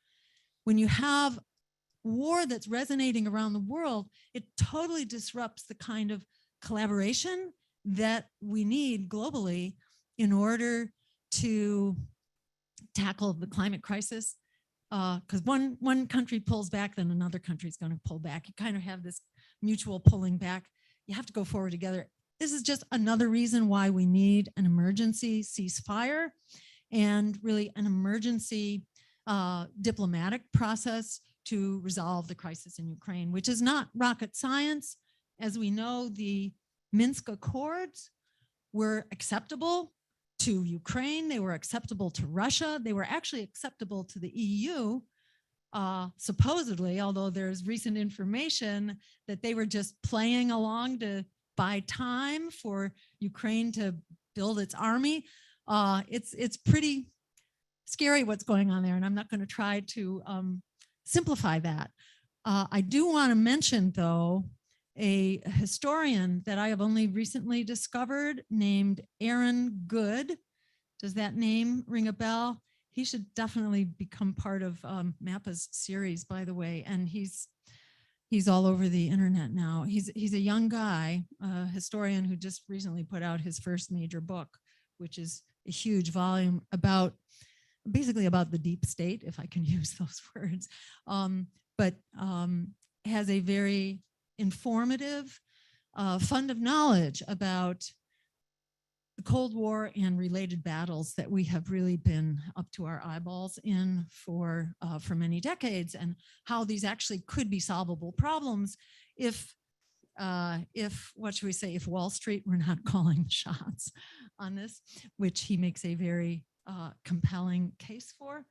When you have war that's resonating around the world, it totally disrupts the kind of collaboration that we need globally in order to tackle the climate crisis. Because one country pulls back, then another country is going to pull back. You kind of have this mutual pulling back. You have to go forward together. This is just another reason why we need an emergency ceasefire and really an emergency diplomatic process to resolve the crisis in Ukraine, which is not rocket science. As we know, the Minsk Accords were acceptable to Ukraine. They were acceptable to Russia. They were actually acceptable to the EU, supposedly, although there's recent information that they were just playing along to buy time for Ukraine to build its army. It's pretty scary what's going on there, and I'm not going to try to simplify that. I do want to mention, though, a historian that I have only recently discovered named Aaron Good. Does that name ring a bell? He should definitely become part of MAPPA's series, by the way, and he's all over the internet now. He's a young guy, a historian who just recently put out his first major book, which is a huge volume basically about the deep state, if I can use those words, but has a very informative fund of knowledge about the Cold War and related battles that we have really been up to our eyeballs in for many decades, and how these actually could be solvable problems if what should we say, if Wall Street were not calling the shots on this, which he makes a very compelling case for.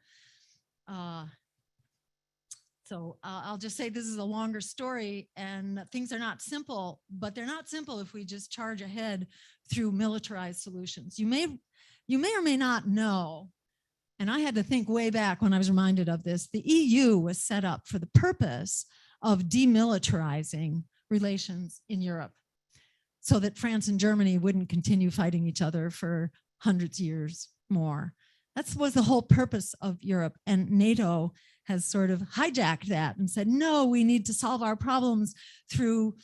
So I'll just say this is a longer story, and things are not simple, but they're not simple if we just charge ahead through militarized solutions. You may or may not know, and I had to think way back when I was reminded of this, the EU was set up for the purpose of demilitarizing relations in Europe so that France and Germany wouldn't continue fighting each other for hundreds of years more. That was the whole purpose of Europe, and NATO has sort of hijacked that and said, no, we need to solve our problems through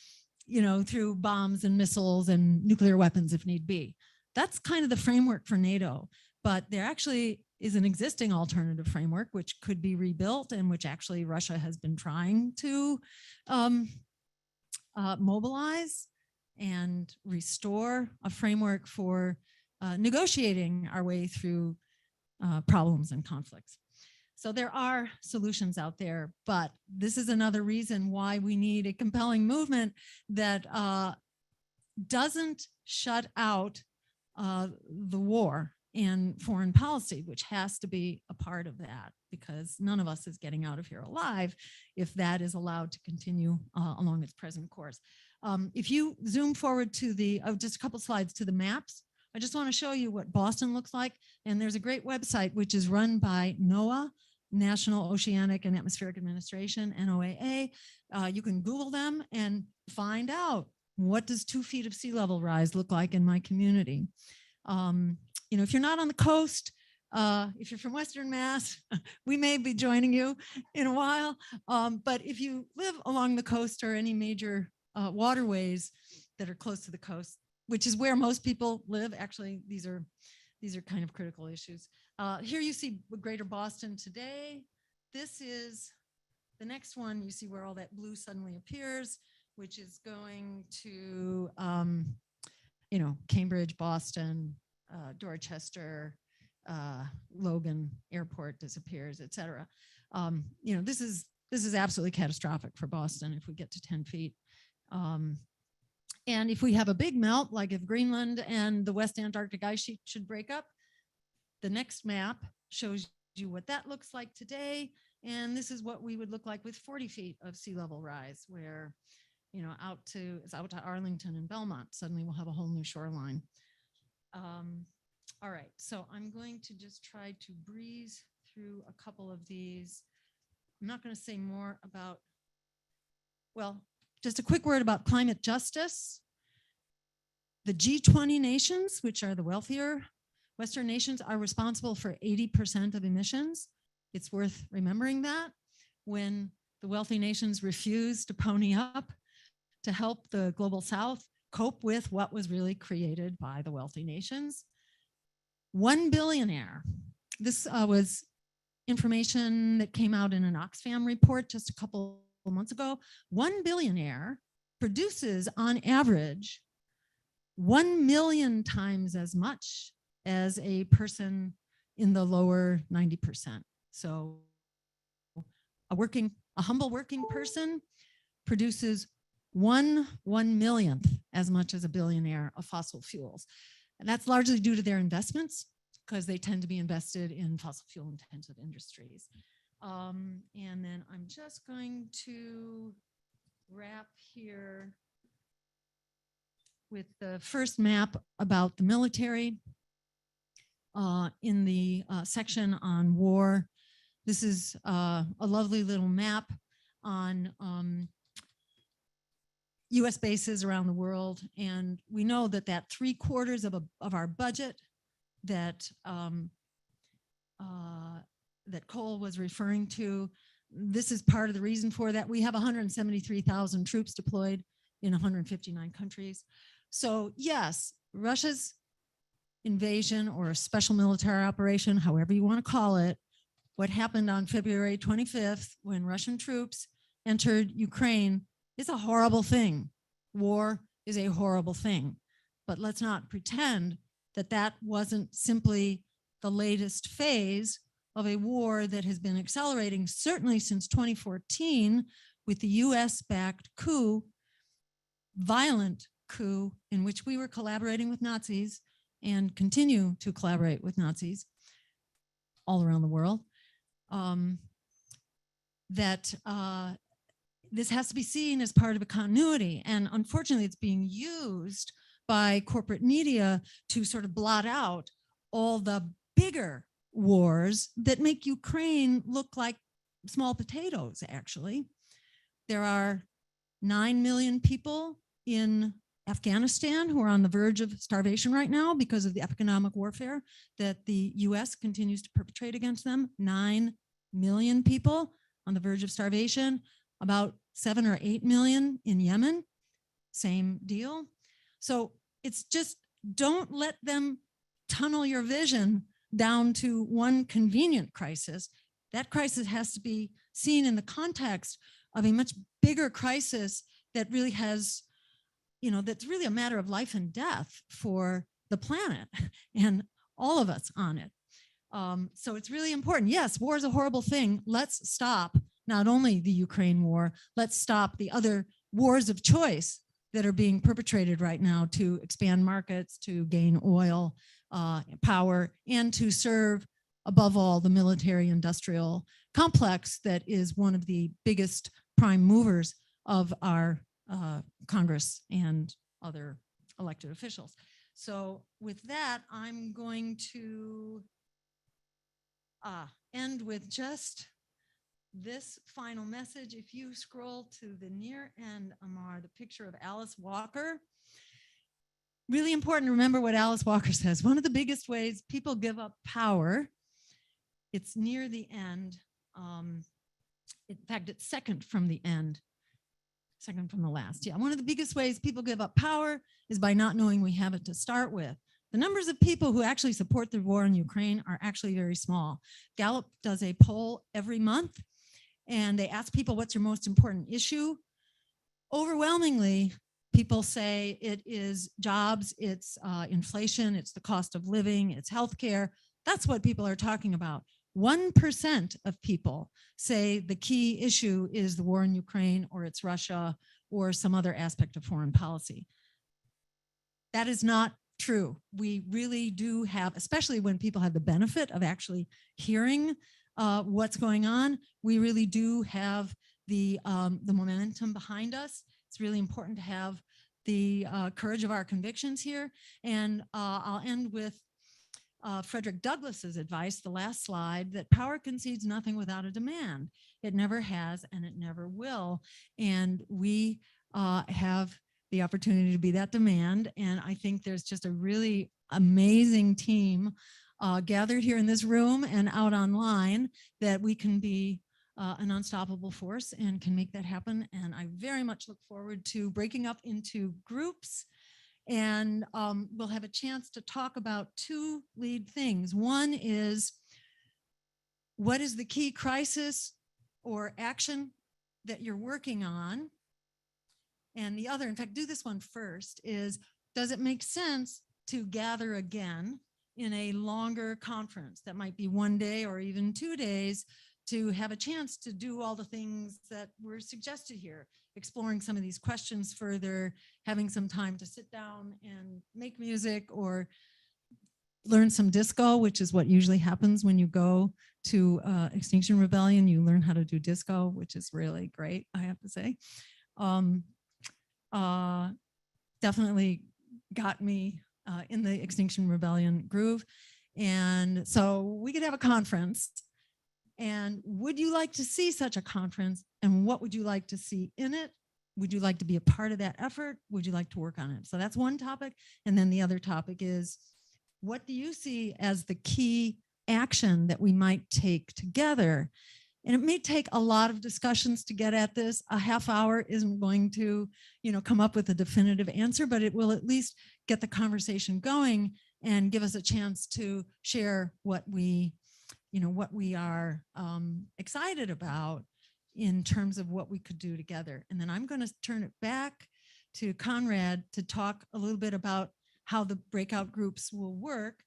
bombs and missiles and nuclear weapons if need be. That's kind of the framework for NATO, but there actually is an existing alternative framework which could be rebuilt, and which actually Russia has been trying to mobilize and restore a framework for negotiating our way through problems and conflicts. So there are solutions out there, but this is another reason why we need a compelling movement that doesn't shut out the war and foreign policy, which has to be a part of that, because none of us is getting out of here alive if that is allowed to continue along its present course. If you zoom forward to the, just a couple slides to the maps, I just want to show you what Boston looks like. And there's a great website, which is run by NOAA, National Oceanic and Atmospheric Administration, NOAA. You can Google them and find out, what does 2 feet of sea level rise look like in my community? You know, if you're not on the coast, if you're from Western Mass, we may be joining you in a while. But if you live along the coast or any major waterways that are close to the coast, which is where most people live, actually, these are kind of critical issues. Here you see Greater Boston today. This is the next one. You see where all that blue suddenly appears, which is going to, you know, Cambridge, Boston, Dorchester, Logan Airport disappears, et cetera. You know, this is absolutely catastrophic for Boston if we get to 10 feet. And if we have a big melt, like if Greenland and the West Antarctic ice sheet should break up, the next map shows you what that looks like today. And this is what we would look like with 40 feet of sea level rise, where, you know, out to Arlington and Belmont, suddenly we'll have a whole new shoreline. All right, so I'm going to just try to breeze through a couple of these. I'm not going to say more about, well, just a quick word about climate justice. The G20 nations, which are the wealthier Western nations, are responsible for 80% of emissions. It's worth remembering that when the wealthy nations refuse to pony up to help the global South cope with what was really created by the wealthy nations. 1 billionaire. This was information that came out in an Oxfam report just a couple of months ago. 1 billionaire produces on average 1 million times as much as a person in the lower 90%. So a humble working person produces 1/1,000,000th as much as a billionaire of fossil fuels. And that's largely due to their investments, because they tend to be invested in fossil fuel intensive industries. And then I'm just going to wrap here with the first map about the military. In the section on war, this is a lovely little map on US bases around the world. And we know that 3/4 of our budget that that Cole was referring to, this is part of the reason for that. We have 173,000 troops deployed in 159 countries. So yes, Russia's invasion or a special military operation, however you want to call it, what happened on February 25th when Russian troops entered Ukraine is a horrible thing. War is a horrible thing. But let's not pretend that that wasn't simply the latest phase of a war that has been accelerating certainly since 2014 with the US-backed coup, violent coup in which we were collaborating with Nazis and continue to collaborate with Nazis all around the world. This has to be seen as part of a continuity. And unfortunately, it's being used by corporate media to sort of blot out all the bigger wars that make Ukraine look like small potatoes, actually. There are 9 million people in Afghanistan who are on the verge of starvation right now because of the economic warfare that the US continues to perpetrate against them. 9 million people on the verge of starvation, about 7 or 8 million in Yemen, same deal. So it's just, don't let them tunnel your vision down to one convenient crisis. That crisis has to be seen in the context of a much bigger crisis that really has, you know, that's really a matter of life and death for the planet and all of us on it. So it's really important. Yes, war is a horrible thing. Let's stop not only the Ukraine war, let's stop the other wars of choice that are being perpetrated right now to expand markets, to gain oil, power, and to serve, above all, the military industrial complex that is one of the biggest prime movers of our Congress and other elected officials. So with that, I'm going to end with just this final message. If you scroll to the near end, Amar, the picture of Alice Walker. Really important to remember what Alice Walker says. One of the biggest ways people give up power, it's near the end. In fact, it's second from the end, second from the last. Yeah, one of the biggest ways people give up power is by not knowing we have it to start with. The numbers of people who actually support the war in Ukraine are actually very small. Gallup does a poll every month, and they ask people, what's your most important issue? Overwhelmingly, people say it is jobs, it's inflation, it's the cost of living, it's healthcare. That's what people are talking about. 1% of people say the key issue is the war in Ukraine, or it's Russia, or some other aspect of foreign policy. That is not true. We really do have, especially when people have the benefit of actually hearing what's going on, we really do have the momentum behind us. It's really important to have the courage of our convictions here. And I'll end with Frederick Douglass's advice, the last slide, that power concedes nothing without a demand. It never has, and it never will. And we have the opportunity to be that demand. And I think there's just a really amazing team gathered here in this room and out online that we can be an unstoppable force and can make that happen. And I very much look forward to breaking up into groups. And we'll have a chance to talk about two lead things. One is, what is the key crisis or action that you're working on? And the other, in fact, do this one first, is, does it make sense to gather again in a longer conference that might be 1 day or even 2 days, to have a chance to do all the things that were suggested here, exploring some of these questions further, having some time to sit down and make music or learn some disco, which is what usually happens when you go to Extinction Rebellion. You learn how to do disco, which is really great, I have to say. Definitely got me in the Extinction Rebellion groove. And so we could have a conference. And would you like to see such a conference? And what would you like to see in it? Would you like to be a part of that effort? Would you like to work on it? So that's one topic. And then the other topic is, what do you see as the key action that we might take together? And it may take a lot of discussions to get at this. A half hour isn't going to, come up with a definitive answer, but it will at least get the conversation going and give us a chance to share what we are excited about in terms of what we could do together. And then I'm going to turn it back to Conrad to talk a little bit about how the breakout groups will work.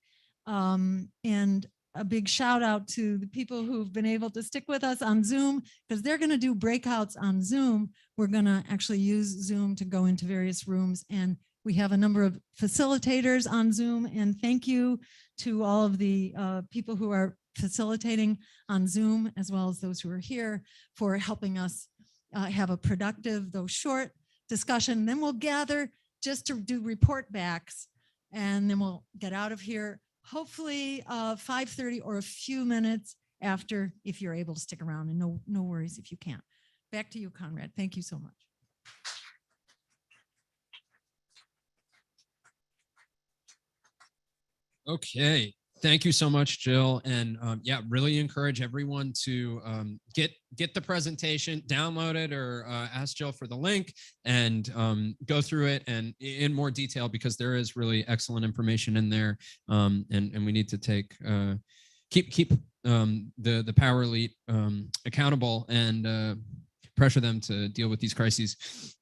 And a big shout out to the people who've been able to stick with us on Zoom, because they're going to do breakouts on Zoom. We're going to actually use Zoom to go into various rooms, and we have a number of facilitators on Zoom. And thank you to all of the people who are facilitating on Zoom, as well as those who are here, for helping us have a productive, though short, discussion. Then we'll gather just to do report backs, and then we'll get out of here, hopefully 5:30 or a few minutes after, if you're able to stick around, and no worries if you can't. Back to you, Conrad. Thank you so much. Okay. Thank you so much, Jill. And yeah, really encourage everyone to get the presentation, download it, or ask Jill for the link and go through it and in more detail, because there is really excellent information in there. And we need to keep the power elite accountable and pressure them to deal with these crises.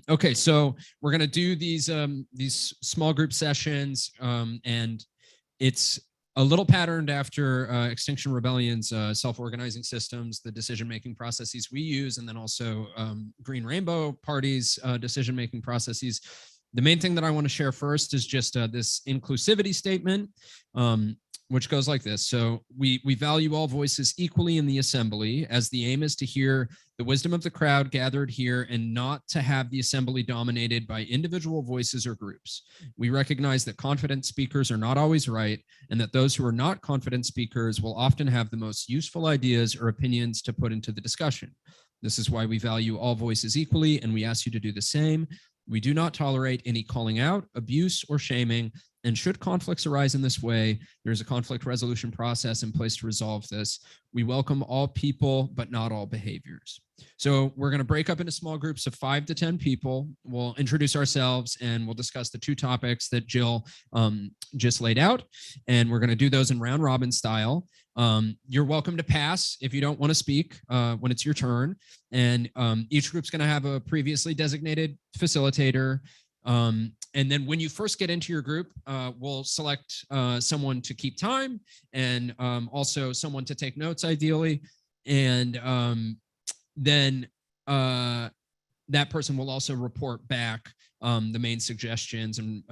Okay, so we're going to do these small group sessions, and it's a little patterned after Extinction Rebellion's self-organizing systems, the decision-making processes we use, and then also Green Rainbow Party's decision-making processes. The main thing that I want to share first is just this inclusivity statement. which goes like this. So we value all voices equally in the assembly, as the aim is to hear the wisdom of the crowd gathered here and not to have the assembly dominated by individual voices or groups. We recognize that confident speakers are not always right, and that those who are not confident speakers will often have the most useful ideas or opinions to put into the discussion. This is why we value all voices equally, and we ask you to do the same. We do not tolerate any calling out, abuse, or shaming, and should conflicts arise in this way, there's a conflict resolution process in place to resolve this. We welcome all people, but not all behaviors. So we're going to break up into small groups of 5 to 10 people. We'll introduce ourselves and we'll discuss the 2 topics that Jill just laid out. And we're going to do those in round robin style. You're welcome to pass if you don't want to speak when it's your turn. And each group's going to have a previously designated facilitator. And then when you first get into your group, we'll select someone to keep time and also someone to take notes ideally. And then that person will also report back the main suggestions and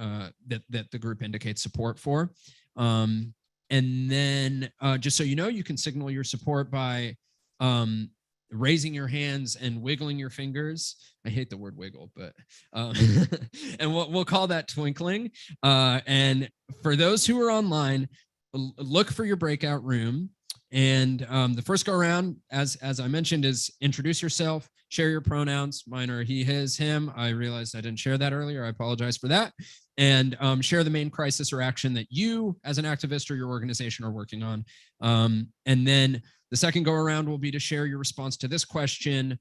that the group indicates support for. And then just so you know, you can signal your support by raising your hands and wiggling your fingers. I hate the word wiggle, but and we'll call that twinkling. And for those who are online, look for your breakout room. And the first go around, as I mentioned, is introduce yourself, share your pronouns. Mine are he, his, him. I realized I didn't share that earlier. I apologize for that. And share the main crisis or action that you as an activist or your organization are working on. And then the second go around will be to share your response to this question.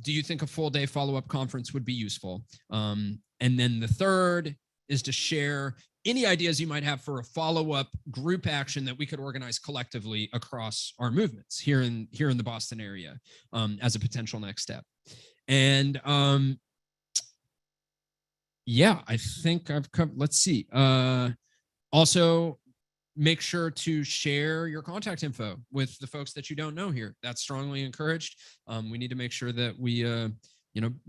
Do you think a full day follow-up conference would be useful? And then the third is to share any ideas you might have for a follow-up group action that we could organize collectively across our movements here in the Boston area as a potential next step. And yeah, I think I've covered, let's see. Also, make sure to share your contact info with the folks that you don't know here. That's strongly encouraged. We need to make sure that we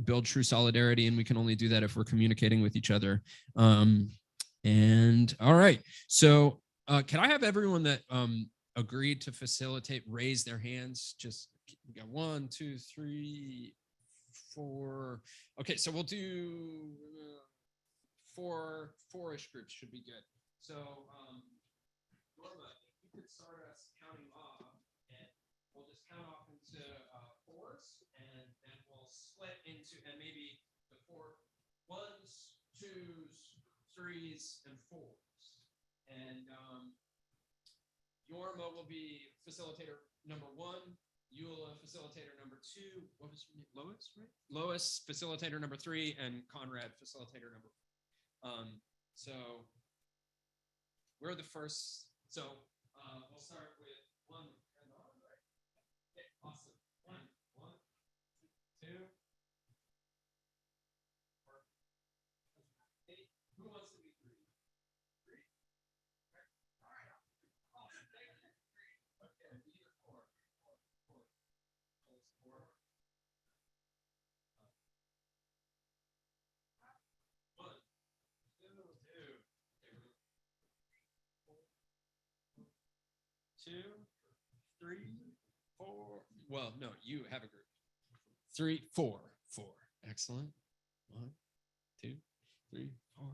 build true solidarity, and we can only do that if we're communicating with each other. And all right, so can I have everyone that agreed to facilitate raise their hands? Just we got 1, 2, 3, 4. Okay, so we'll do 4-ish groups should be good. So Norma, if you could start us counting off, and we'll just count off into 4s, and then we'll split into, and maybe the 4 1s, 2s, 3s, and 4s. And Yorma will be facilitator number 1, Eula facilitator number 2. What was your name? Lois, right? Lois facilitator number 3, and Conrad facilitator number 4. So we're the first. So we'll start with 1. Okay, awesome. 1, 2. Who wants to be 3? 3. Okay. All right. Awesome. Okay. We need 4. 4. 4. 4. 1, 2, 3, 4. Well, no, you have a group. 3, 4, 4. Excellent. 1, 2, 3, 4.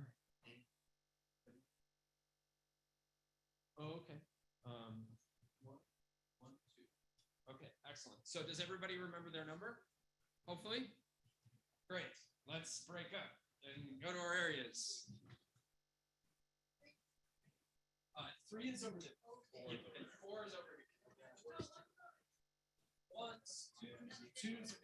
Oh, okay. 1, 1, 2. Okay, excellent. So does everybody remember their number? Hopefully. Great. Let's break up and go to our areas. 3 is over there. And 4 is over here. 1s, 2s, 2s.